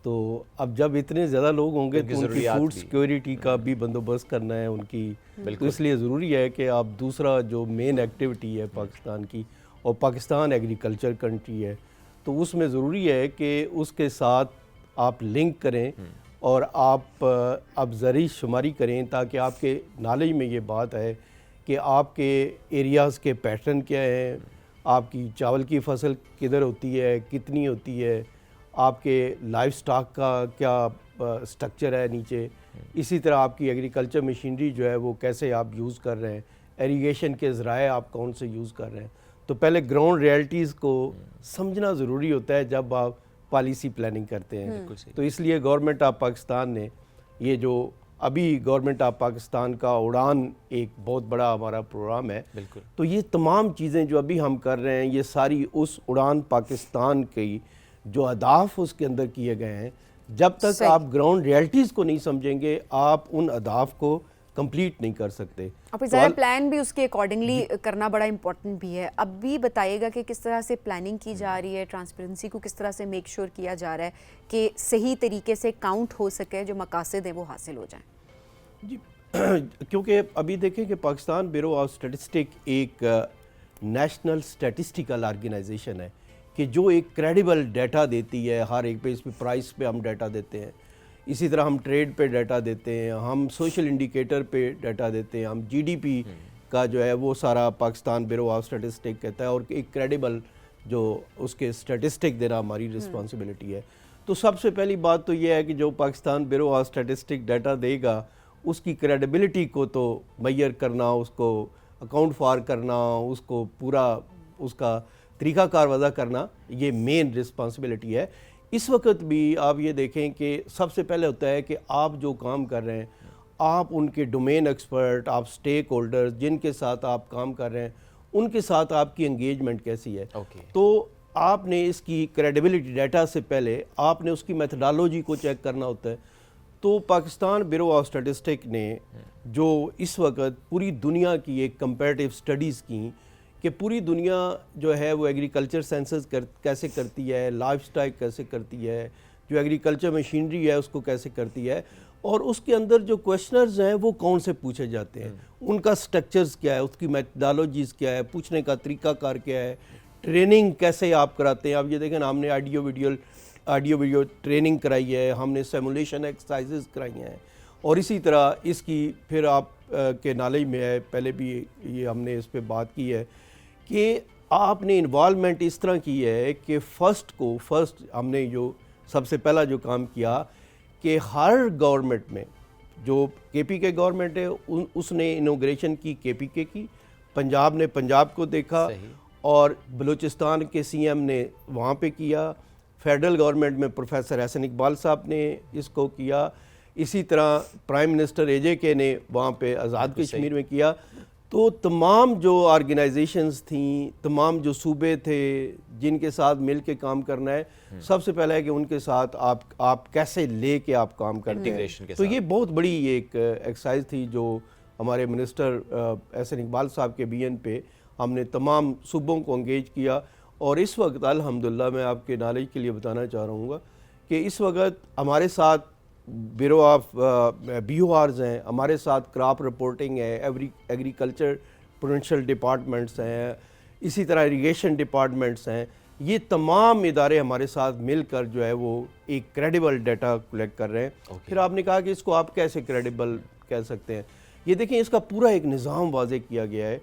تو اب جب اتنے زیادہ لوگ ہوں گے تو ان کی فوڈ سیکیورٹی کا بھی بندوبست کرنا ہے ان کی. تو اس لیے ضروری ہے کہ آپ دوسرا جو مین ایکٹیویٹی ہے پاکستان کی, اور پاکستان ایگریکلچر کنٹری ہے, تو اس میں ضروری ہے کہ اس کے ساتھ آپ لنک کریں اور آپ اب زرعی شماری کریں, تاکہ آپ کے نالج میں یہ بات ہے کہ آپ کے ایریاز کے پیٹرن کیا ہیں, آپ کی چاول کی فصل کدھر ہوتی ہے, کتنی ہوتی ہے, آپ کے لائف سٹاک کا کیا سٹرکچر ہے نیچے, اسی طرح آپ کی ایگریکلچر مشینری جو ہے وہ کیسے آپ یوز کر رہے ہیں, ایریگیشن کے ذرائع آپ کون سے یوز کر رہے ہیں. تو پہلے گراؤنڈ ریئلٹیز کو سمجھنا ضروری ہوتا ہے جب آپ پالیسی پلاننگ کرتے ہیں. تو اس لیے گورنمنٹ آف پاکستان نے یہ جو ابھی گورنمنٹ آف پاکستان کا اڑان ایک بہت بڑا ہمارا پروگرام ہے, تو یہ تمام چیزیں جو ابھی ہم کر رہے ہیں یہ ساری اس اڑان پاکستان کی جو اہداف اس کے اندر کیے گئے ہیں, جب تک آپ گراؤنڈ ریئلٹیز کو نہیں سمجھیں گے آپ ان اہداف کو کمپلیٹ نہیں کر سکتے. اور پھر ذرا پلان بھی اس کے اکارڈنگلی کرنا بڑا امپورٹنٹ بھی ہے. اب بھی بتائیے گا کہ کس طرح سے پلاننگ کی جا رہی ہے, ٹرانسپیرنسی کو کس طرح سے میک شور کیا جا رہا ہے کہ صحیح طریقے سے کاؤنٹ ہو سکے, جو مقاصد ہیں وہ حاصل ہو جائیں. جی کیونکہ ابھی دیکھیں کہ پاکستان بیورو آف اسٹیٹسٹک ایک نیشنل اسٹیٹسٹیکل آرگنائزیشن ہے کہ جو ایک کریڈیبل ڈیٹا دیتی ہے. ہر ایک پہ اس پہ پرائس پہ ہم ڈیٹا دیتے ہیں, اسی طرح ہم ٹریڈ پہ ڈیٹا دیتے ہیں, ہم سوشل انڈیکیٹر پہ ڈیٹا دیتے ہیں, ہم جی ڈی پی کا جو ہے وہ سارا پاکستان بیورو آف اسٹیٹسٹک کہتا ہے, اور ایک کریڈیبل جو اس کے اسٹیٹسٹک دینا ہماری رسپانسبلٹی ہے. تو سب سے پہلی بات تو یہ ہے کہ جو Pakistan bureau of statistics data دے گا اس کی کریڈیبلٹی کو تو میئر کرنا, اس کو اکاؤنٹ فار کرنا, اس کو پورا اس کا طریقہ کار وضع کرنا, یہ مین رسپانسبلٹی ہے. اس وقت بھی آپ یہ دیکھیں کہ سب سے پہلے ہوتا ہے کہ آپ جو کام کر رہے ہیں آپ ان کے ڈومین ایکسپرٹ, آپ سٹیک ہولڈرز جن کے ساتھ آپ کام کر رہے ہیں ان کے ساتھ آپ کی انگیجمنٹ کیسی ہے. تو آپ نے اس کی کریڈیبلٹی ڈیٹا سے پہلے آپ نے اس کی میتھڈالوجی کو چیک کرنا ہوتا ہے. تو پاکستان بیورو آف اسٹیٹسٹک نے جو اس وقت پوری دنیا کی ایک کمپیریٹیو سٹڈیز کی کہ پوری دنیا جو ہے وہ ایگریکلچر سینسز کیسے کرتی ہے, لائف سٹائک کیسے کرتی ہے, جو ایگریکلچر مشینری ہے اس کو کیسے کرتی ہے, اور اس کے اندر جو کویشچنرز ہیں وہ کون سے پوچھے جاتے ہیں, ان کا سٹرکچرز کیا ہے, اس کی میتھڈالوجیز کیا ہے, پوچھنے کا طریقہ کار کیا ہے, ٹریننگ کیسے آپ کراتے ہیں. آپ یہ دیکھیں ہم نے آڈیو ویڈیو ٹریننگ کرائی ہے, ہم نے سیمولیشن ایکسرسائزز کرائی ہیں, اور اسی طرح اس کی پھر آپ کے نالج میں ہے, پہلے بھی یہ ہم نے اس پہ بات کی ہے کہ آپ نے انوالومنٹ اس طرح کی ہے کہ فرسٹ ہم نے جو سب سے پہلا جو کام کیا کہ ہر گورنمنٹ میں جو کے پی کے گورنمنٹ ہے اس نے انوگریشن کی کے پی کے کی, پنجاب نے پنجاب کو دیکھا, اور بلوچستان کے سی ایم نے وہاں پہ کیا، فیڈرل گورنمنٹ میں پروفیسر احسن اقبال صاحب نے اس کو کیا، اسی طرح پرائم منسٹر اے جے کے نے وہاں پہ آزاد کشمیر میں کیا. تو تمام جو آرگنائزیشنز تھیں، تمام جو صوبے تھے جن کے ساتھ مل کے کام کرنا ہے، سب سے پہلے ہے کہ ان کے ساتھ آپ کیسے لے کے آپ کام کرتے ہیں. تو یہ بہت بڑی ایک ایکسرسائز تھی جو ہمارے منسٹر احسن اقبال صاحب کے بی این پہ ہم نے تمام صوبوں کو انگیج کیا. اور اس وقت الحمدللہ میں آپ کے نالج کے لیے بتانا چاہ رہا ہوں گا کہ اس وقت ہمارے ساتھ بیورو آف بی او آرز ہیں، ہمارے ساتھ کراپ رپورٹنگ ہے، ایگریکلچر پروونشل ڈپارٹمنٹس ہیں، اسی طرح اریگیشن ڈپارٹمنٹس ہیں. یہ تمام ادارے ہمارے ساتھ مل کر جو ہے وہ ایک کریڈیبل ڈیٹا کلیکٹ کر رہے ہیں. پھر آپ نے کہا کہ اس کو آپ کیسے کریڈیبل کہہ سکتے ہیں. یہ دیکھیں اس کا پورا ایک نظام واضح کیا گیا ہے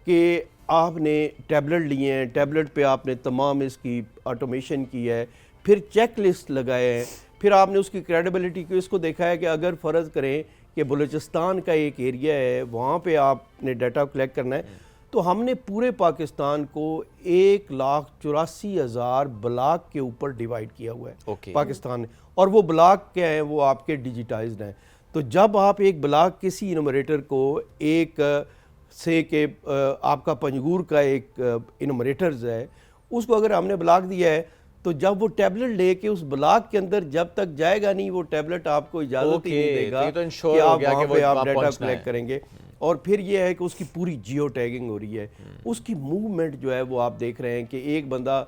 کہ آپ نے ٹیبلٹ لیے ہیں، ٹیبلٹ پہ آپ نے تمام اس کی آٹومیشن کی ہے، پھر چیک لسٹ لگائے ہیں، پھر آپ نے اس کی کریڈیبلٹی کو اس کو دیکھا ہے کہ اگر فرض کریں کہ بلوچستان کا ایک ایریا ہے وہاں پہ آپ نے ڈیٹا کلیکٹ کرنا ہے، تو ہم نے پورے پاکستان کو 1,84,000 بلاک کے اوپر ڈیوائیڈ کیا ہوا ہے پاکستان میں. اور وہ بلاک کیا ہیں؟ وہ آپ کے ڈیجیٹائزڈ ہیں. تو جب آپ ایک بلاک کسی انومریٹر کو ایک سے کہ آپ کا پنجگور کا ایک انومریٹرز ہے، اس کو اگر ہم نے بلاک دیا ہے تو جب وہ ٹیبلٹ لے کے اس بلاک کے اندر جب تک جائے گا نہیں، وہ ٹیبلٹ آپ کو اجازت ہی نہیں دے گا کہ آپ وہاں پہ آپ ڈیٹا کلیکٹ کریں گے. اور پھر یہ ہے کہ اس کی پوری جیو ٹیگنگ ہو رہی ہے، اس کی موومنٹ جو ہے وہ آپ دیکھ رہے ہیں کہ ایک بندہ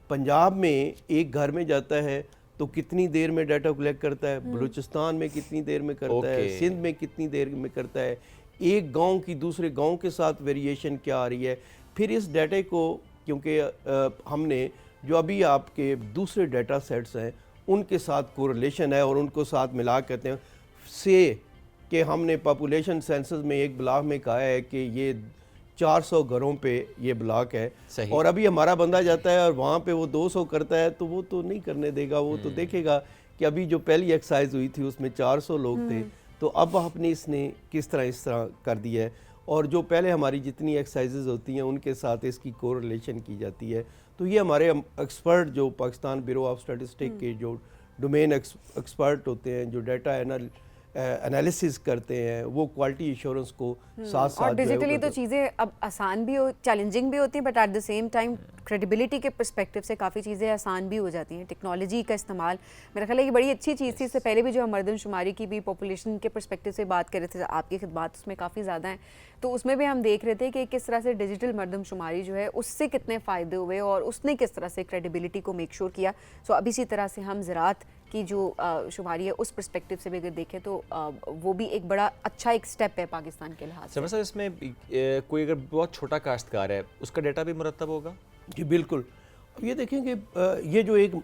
پنجاب میں ایک گھر میں جاتا ہے تو کتنی دیر میں ڈیٹا کلیکٹ کرتا ہے، بلوچستان میں کتنی دیر میں کرتا ہے، سندھ میں کتنی دیر میں کرتا ہے، ایک گاؤں کی دوسرے گاؤں کے ساتھ ویریشن کیا آ رہی ہے. پھر اس ڈیٹے کو کیونکہ ہم نے جو ابھی آپ کے دوسرے ڈیٹا سیٹس ہیں ان کے ساتھ کوریلیشن ہے اور ان کو ساتھ ملا کہتے ہیں سے کہ ہم نے پاپولیشن سینسس میں ایک بلاک میں کہا ہے کہ یہ 400 گھروں پہ یہ بلاک ہے، اور ابھی ہمارا بندہ جاتا ہے اور وہاں پہ وہ 200 کرتا ہے تو وہ تو نہیں کرنے دے گا. وہ تو دیکھے گا کہ ابھی جو پہلی ایکسرسائز ہوئی تھی اس میں 400 لوگ تھے، تو اب آپ نے اس نے کس طرح کر دیا ہے. اور جو پہلے ہماری جتنی ایکسرسائزز ہوتی ہیں ان کے ساتھ اس کی کوریلیشن کی جاتی ہے. تو یہ ہمارے ایکسپرٹ جو پاکستان بیورو آف اسٹیٹسٹک کے جو ڈومین ایکسپرٹ ہوتے ہیں، جو ڈیٹا انالیسز کرتے ہیں، وہ کوالٹی ایشورنس کو ساتھ ساتھ اور ڈیجیٹلی تو چیزیں اب آسان بھی چیلنجنگ بھی ہوتی ہیں، but at the same time credibility کے پرسپیکٹیو سے کافی چیزیں آسان بھی ہو جاتی ہیں. ٹیکنالوجی کا استعمال میرا خیال ہے یہ بڑی اچھی چیز تھی. اس سے پہلے بھی جو ہم مردم شماری کی بھی پاپولیشن کے پرسپیکٹیو سے بات کر رہے تھے، آپ کی خدمات اس میں کافی زیادہ ہیں، تو اس میں بھی ہم دیکھ رہے تھے کہ کس طرح سے ڈیجیٹل مردم شماری جو ہے اس سے کتنے فائدے ہوئے اور اس نے کس طرح سے کریڈیبلٹی کو میک شور کیا. سو اب اسی طرح سے ہم زراعت کی جو شماری ہے اس پرسپیکٹیو سے بھی اگر دیکھیں تو وہ بھی ایک بڑا اچھا ایک سٹیپ ہے پاکستان کے لحاظ سے. سر اس میں کوئی اگر بہت چھوٹا کاشتکار ہے اس کا ڈیٹا بھی مرتب ہوگا؟ جی بالکل. یہ دیکھیں کہ یہ جو ایک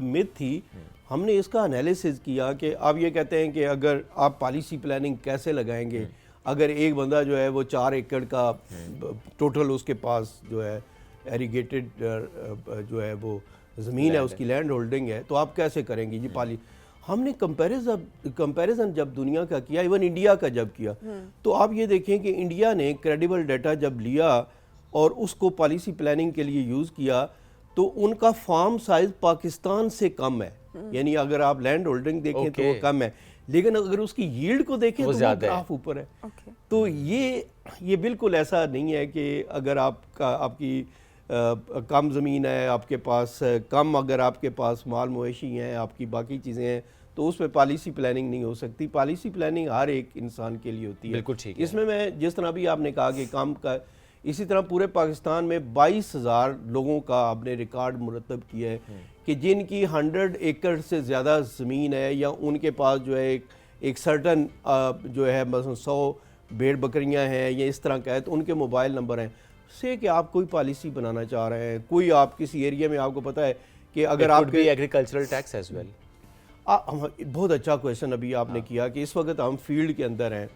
میتھ تھی ہم نے اس کا انالیسز کیا کہ آپ یہ کہتے ہیں کہ اگر آپ پالیسی پلاننگ کیسے لگائیں گے، اگر ایک بندہ جو ہے وہ 4 ایکڑ کا ٹوٹل اس کے پاس جو ہے ایریگیٹڈ جو ہے وہ زمین ہے، اس کی لینڈ ہولڈنگ ہے، تو آپ کیسے کریں گے جی ہم نے کمپیریزن جب دنیا کا کیا، ایون انڈیا کا جب کیا، تو آپ یہ دیکھیں کہ انڈیا نے کریڈیبل ڈیٹا جب لیا اور اس کو پالیسی پلاننگ کے لیے یوز کیا تو ان کا فارم سائز پاکستان سے کم ہے. یعنی اگر آپ لینڈ ہولڈنگ دیکھیں تو وہ کم ہے، لیکن اگر اس کی ییلڈ کو دیکھیں تو وہ گراف اوپر ہے. تو یہ بالکل ایسا نہیں ہے کہ اگر آپ کی کم زمین ہے، آپ کے پاس کم، اگر آپ کے پاس مال مویشی ہیں، آپ کی باقی چیزیں ہیں، تو اس پہ پالیسی پلاننگ نہیں ہو سکتی. پالیسی پلاننگ ہر ایک انسان کے لیے ہوتی ہے. بالکل ٹھیک ہے. اس میں جس طرح بھی آپ نے کہا کہ کام کا، اسی طرح پورے پاکستان میں 22,000 لوگوں کا آپ نے ریکارڈ مرتب کیا ہے کہ جن کی 100 ایکڑ سے زیادہ زمین ہے، یا ان کے پاس جو ہے ایک سرٹن جو ہے مثلا 100 بھیڑ بکریاں ہیں یا اس طرح کا ہے، تو ان کے موبائل نمبر ہیں سے کہ آپ کوئی پالیسی بنانا چاہ رہے ہیں، کوئی آپ کسی ایریا میں، آپ کو پتہ ہے کہ اگر آپ کے ایگریکلچرل ٹیکس ایز ویل. بہت اچھا کویشچن ابھی آپ نے کیا کہ اس وقت ہم فیلڈ کے اندر ہیں.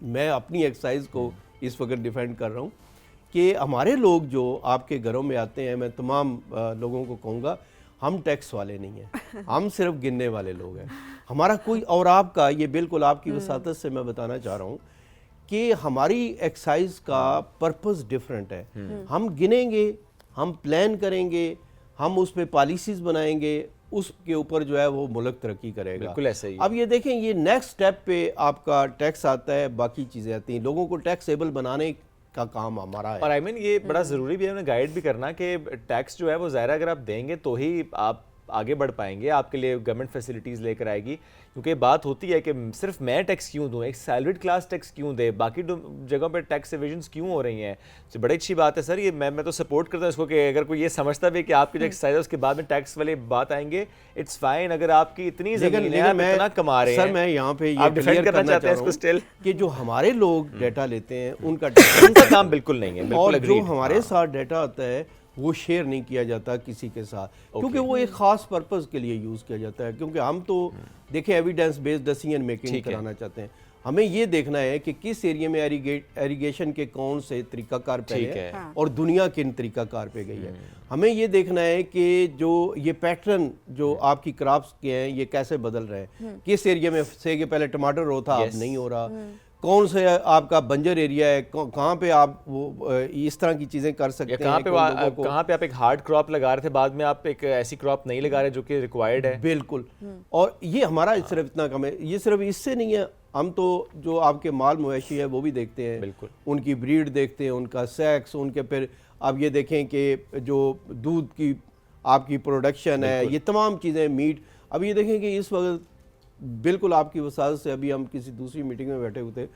میں اپنی ایکسرسائز کو اس وقت ڈیفینڈ کر رہا ہوں کہ ہمارے لوگ جو آپ کے گھروں میں آتے ہیں، میں تمام لوگوں کو کہوں گا ہم ٹیکس والے نہیں ہیں، ہم صرف گننے والے لوگ ہیں. ہمارا کوئی، اور آپ کا یہ بالکل آپ کی وساطت سے میں بتانا چاہ رہا ہوں کہ ہماری ایکسائز کا پرپز ڈیفرنٹ ہے. ہم گنیں گے, ہم پلان کریں گے, ہم اس پہ پالیسیز بنائیں گے, اس کے اوپر جو ہے وہ ملک ترقی کرے گا. بالکل ایسا ہی. اب یہ دیکھیں یہ نیکسٹ سٹیپ پہ آپ کا ٹیکس آتا ہے, باقی چیزیں آتی ہیں, لوگوں کو ٹیکس ایبل بنانے کا کام ہمارا ہے. اور آئی مین یہ بڑا ضروری بھی ہے انہیں گائیڈ بھی کرنا کہ ٹیکس جو ہے وہ ظاہر اگر آپ دیں گے تو ہی آپ آگے بڑھ پائیں گے, آپ کے لیے گورنمنٹ فیسلٹیز لے کر آئے گی. کیونکہ بات ہوتی ہے کہ صرف میں ٹیکس کیوں دوں, ایک سیلریڈ کلاس ٹیکس کیوں دے, باقی جگہوں پہ ٹیکس ایویژنس کیوں ہو رہی ہیں. تو بڑی اچھی بات ہے سر, یہ میں تو سپورٹ کرتا ہوں اس کو کہ اگر کوئی یہ سمجھتا بھی کہ آپ کی جو ایکسرسائز ہے اس کے بعد میں ٹیکس والے بات آئیں گے, اٹس فائن. اگر آپ کی اتنی زمین ہے, آپ اتنا کما رہے ہیں, سر میں یہاں پہ آپ یہ ڈیفینڈ کلیئر کرنا کرنا چاہتے ہیں چاہ اس رہا کو ہوں اسٹل کہ جو ہمارے لوگ ڈیٹا لیتے ہیں ان کا ان کا کام بالکل نہیں ہے, اور بالکل جو اگریڈ. ہمارے ساتھ ڈیٹا آتا ہے وہ شیئر نہیں کیا جاتا کسی کے ساتھ, کیونکہ وہ ایک خاص پرپز کے لیے یوز کیا جاتا ہے. کیونکہ ہم تو دیکھیں ایویڈنس بیسڈ ڈیسیژن میکنگ کرانا چاہتے ہیں. ہمیں یہ دیکھنا ہے کہ کس ایریا میں ایریگیشن کے کون سے طریقہ کار پہ ہے اور دنیا کن طریقہ کار پہ گئی ہے. ہمیں یہ دیکھنا ہے کہ جو یہ پیٹرن جو آپ کی کراپس کے ہیں یہ کیسے بدل رہے ہیں. کس ایریا میں سے کہ پہلے ٹماٹر ہو تھا اب نہیں ہو رہا, کون سے آپ کا بنجر ایریا ہے, کہاں پہ آپ وہ اس طرح کی چیزیں کر سکتے ہیں, کہاں پہ آپ ایک ہارڈ کراپ لگا رہے تھے, بعد میں آپ ایک ایسی کراپ نہیں لگا رہے جو کہ ریکوائرڈ ہے. بالکل. اور یہ ہمارا صرف اتنا کم ہے, یہ صرف اس سے نہیں ہے, ہم تو جو آپ کے مال مویشی ہے وہ بھی دیکھتے ہیں, بالکل ان کی بریڈ دیکھتے ہیں, ان کا سیکس, ان کے پھر آپ یہ دیکھیں کہ جو دودھ کی آپ کی پروڈکشن ہے, یہ تمام چیزیں, میٹ. اب یہ دیکھیں کہ اس وقت بالکل آپ کی وساطت سے ابھی ہم کسی دوسری میٹنگ میں بیٹھے ہوئے تھے,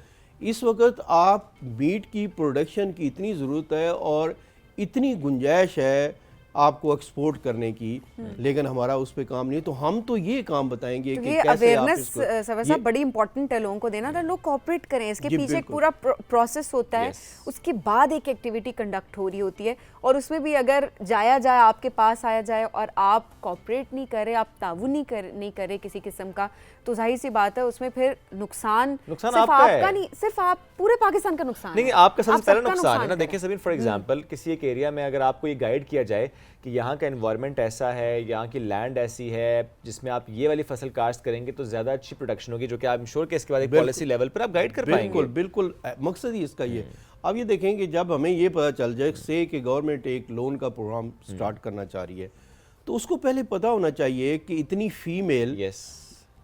اس وقت آپ میٹ کی پروڈکشن کی اتنی ضرورت ہے اور اتنی گنجائش ہے آپ کو ایکسپورٹ کرنے کی, لیکن ہمارا اس پہ کام نہیں. تو ہم تو یہ کام بتائیں گے کہ یہ کیسے آپ اویئرنیس سروے صاحب بڑی امپورٹنٹ ہے لوگوں کو دینا تھا, لوگ کوآپریٹ کریں. اس کے پیچھے ایک پورا پروسیس ہوتا ہے, اس کے بعد ایک ایکٹیویٹی کنڈکٹ ہو رہی ہوتی ہے, اور اس میں بھی اگر جایا جائے, آپ کے پاس آیا جائے اور آپ کوآپریٹ نہیں کرے, آپ تعاون نہیں کرے کسی قسم کا, تو ظاہر سی بات ہے اس میں پھر نقصان صرف آپ کا نہیں, صرف آپ پورے پاکستان کا نقصان ہے. نہیں, آپ کا سب سے پہلا نقصان ہے نا. دیکھیں سبین, فار ایگزامپل کسی ایک ایریا میں اگر آپ کو یہ گائیڈ کیا جائے کہ یہاں کا انوائرمنٹ ایسا ہے, یہاں کی لینڈ ایسی ہے جس میں آپ یہ والی فصل کاشت کریں گے تو زیادہ اچھی پروڈکشن ہوگی, جو کہ آپ شور کہ اس کے بعد ایک پالیسی لیول پر آپ گائیڈ کر پائیں گے. بالکل مقصد ہی اس کا یہ. اب یہ دیکھیں کہ جب ہمیں یہ پتہ چل جائے سے کہ گورنمنٹ ایک لون کا پروگرام سٹارٹ کرنا چاہ رہی ہے, تو اس کو پہلے پتہ ہونا چاہیے کہ اتنی فیمیل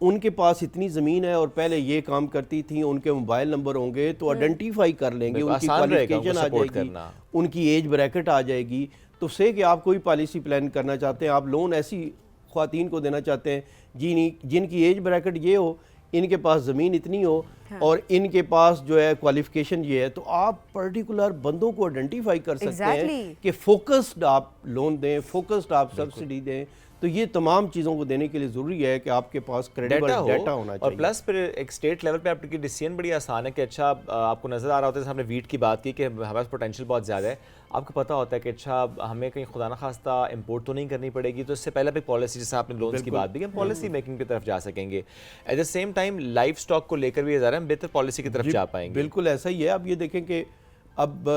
ان کے پاس اتنی زمین ہے اور پہلے یہ کام کرتی تھیں, ان کے موبائل نمبر ہوں گے تو آئیڈینٹیفائی کر لیں گے, ان کی کوالیفیکیشن آ جائے گی, ان کی ایج بریکٹ آ جائے گی. تو سے کہ آپ کوئی پالیسی پلان کرنا چاہتے ہیں, آپ لون ایسی خواتین کو دینا چاہتے ہیں جن کی ایج بریکٹ یہ ہو, ان کے پاس زمین اتنی ہو اور ان کے پاس جو ہے کوالیفیکیشن یہ ہے, تو آپ پرٹیکولر بندوں کو آئیڈینٹیفائی کر سکتے ہیں کہ فوکسڈ آپ لون دیں, فوکسڈ آپ سبسڈی دیں. تو یہ تمام چیزوں کو دینے کے لیے ضروری ہے کہ آپ کے پاس کریڈیبل ڈیٹا ہونا چاہیے. اور پلس پھر ایک اسٹیٹ لیول پہ آپ کی ڈیسیژن بڑی آسان ہے کہ اچھا آپ کو نظر آ رہا ہوتا ہے, جیسے ہم نے ویٹ کی بات کی کہ ہمارے پاس پوٹینشیل بہت زیادہ ہے, آپ کو پتہ ہوتا ہے کہ اچھا ہمیں کہیں خدا نخواستہ امپورٹ تو نہیں کرنی پڑے گی, تو اس سے پہلے بھی پالیسی, جیسے آپ نے لونس کی بات بھی, ہم پالیسی میکنگ کی طرف جا سکیں گے. At the same time life stock کو لے کر بھی ہم بہتر پالیسی کی طرف جا پائیں گے. بالکل ایسا ہی ہے. اب یہ دیکھیں کہ اب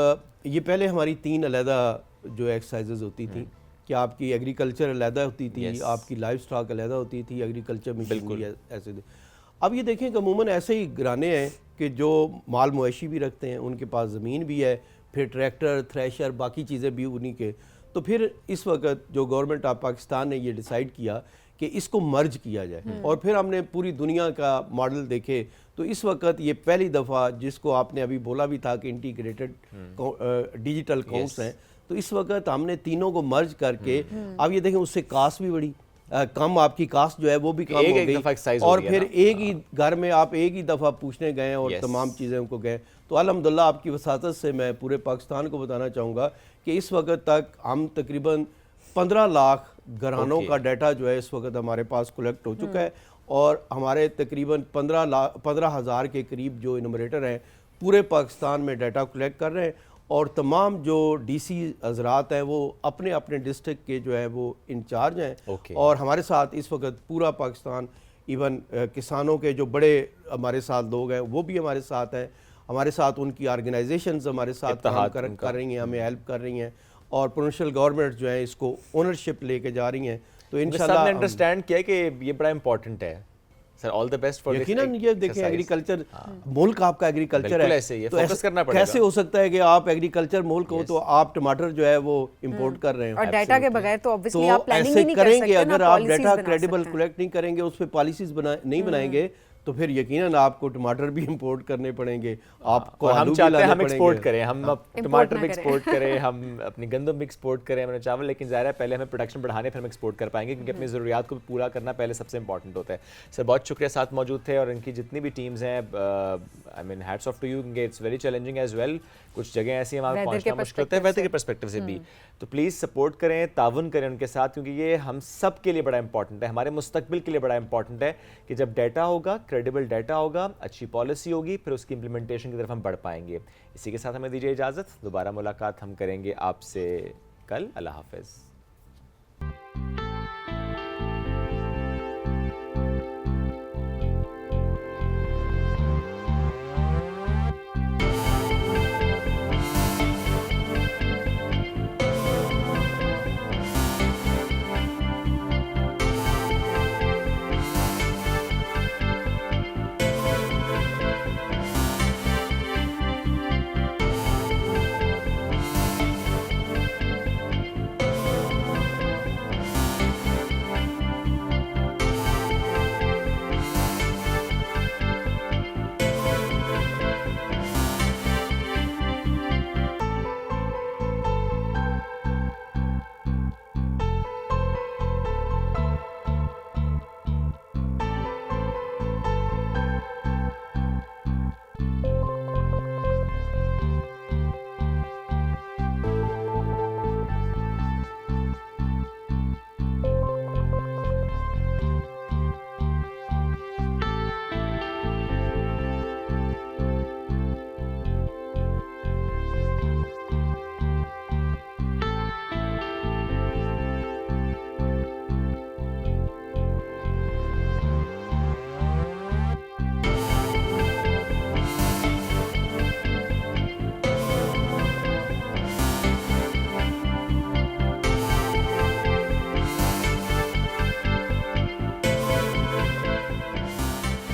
یہ پہلے ہماری 3 علیحدہ جو ایکسرسائزز ہوتی تھیں کہ آپ کی ایگریکلچر علیحدہ ہوتی تھی, آپ کی لائف سٹاک علیحدہ ہوتی تھی, ایگریکلچر مشینری ایسے. اب یہ دیکھیں کہ عموماً ایسے ہی گھرانے ہیں کہ جو مال مویشی بھی رکھتے ہیں, ان کے پاس زمین بھی ہے, پھر ٹریکٹر, تھریشر, باقی چیزیں بھی انہی کے. تو پھر اس وقت جو گورنمنٹ آف پاکستان نے یہ ڈیسائیڈ کیا کہ اس کو مرج کیا جائے, اور پھر ہم نے پوری دنیا کا ماڈل دیکھے. تو اس وقت یہ پہلی دفعہ جس کو آپ نے ابھی بولا بھی تھا کہ انٹیگریٹڈ ڈیجیٹل اکاؤنٹس ہیں, تو اس وقت ہم نے تینوں کو مرج کر کے, اب یہ دیکھیں اس سے کاسٹ بھی بڑی کم, آپ کی کاسٹ جو ہے وہ بھی کم ہو گئی, اور پھر ایک ہی گھر میں آپ ایک ہی دفعہ پوچھنے گئے اور تمام چیزیں کو گئے. تو الحمدللہ آپ کی وساطت سے میں پورے پاکستان کو بتانا چاہوں گا کہ اس وقت تک ہم تقریباً 15 لاکھ گھرانوں کا ڈیٹا جو ہے اس وقت ہمارے پاس کلیکٹ ہو چکا ہے, اور ہمارے تقریباً 15,000 کے قریب جو انومریٹر ہیں پورے پاکستان میں ڈیٹا کلیکٹ کر رہے ہیں. اور تمام جو ڈی سی حضرات ہیں وہ اپنے اپنے ڈسٹرکٹ کے جو ہے وہ انچارج ہیں, اور ہمارے ساتھ اس وقت پورا پاکستان, ایون کسانوں کے جو بڑے ہمارے ساتھ لوگ ہیں وہ بھی ہمارے ساتھ ہیں, ہمارے ساتھ ان کی آرگنائزیشنز ہمارے ساتھ کام کر رہی ہیں, ہمیں ہیلپ کر رہی ہیں, اور پروونشل گورنمنٹ جو ہیں اس کو اونرشپ لے کے جا رہی ہیں. تو انشاءاللہ سب نے انڈرسٹینڈ کیا کہ یہ بڑا امپورٹنٹ ہے, سر آل دی بیسٹ فار یقیناً یہ دیکھیں ایگریکلچر ملک آپ کا ایگریکلچر بالکل ہے ایسے ہی ہے، تو فوکس کرنا پڑے گا. کیسے ہو سکتا ہے کہ آپ ایگریکلچر ملک ہو تو آپ ٹماٹر جو ہے وہ امپورٹ کر رہے ہیں اور ڈیٹا کے بغیر تو obviously تو آپ پلاننگ ہی ایسے نہیں کر کریں سکتے گے نا، اگر آپ policies ڈیٹا بنا کریڈیبل سکتے ہیں. کلیکٹ نہیں کریں گے اس پہ پالیسیز نہیں بنائیں گے تو پھر یقیناً آپ کو ٹماٹر بھی امپورٹ کرنے پڑیں گے, آپ کو اور ہم آلو بھی چاہتے ہیں لانے ہم پڑیں ایکسپورٹ گے. کریں, ہم ٹماٹر بھی ایکسپورٹ کریں, ہم اپنی گندم بھی ایکسپورٹ کریں, ہمیں چاول, لیکن ظاہر ہے پہلے ہمیں پروڈکشن بڑھانے پھر ہم ایکسپورٹ کر پائیں گے, کیونکہ اپنی ضروریات کو پورا کرنا پہلے سب سے امپورٹنٹ ہوتا ہے. سر بہت شکریہ ساتھ موجود تھے, اور ان کی جتنی بھی ٹیمز ہیں I mean hats off to you, کیونکہ it's very challenging as well. کچھ جگہیں ایسی ہیں وہاں پہ پہنچنا مشکل ہوتا ہے ویدر کے پرسپیکٹیو سے بھی, تو پلیز سپورٹ کریں, تعاون کریں ان کے ساتھ, کیونکہ یہ ہم سب کے لیے بڑا امپورٹنٹ ہے, ہمارے مستقبل کے لیے بڑا امپورٹنٹ ہے کہ جب ڈیٹا ہوگا, کریڈیبل ڈیٹا ہوگا, اچھی پالیسی ہوگی, پھر اس کی امپلیمنٹیشن کی طرف ہم بڑھ پائیں گے. اسی کے ساتھ ہمیں دیجیے اجازت, دوبارہ ملاقات ہم کریں گے آپ سے کل. اللہ حافظ.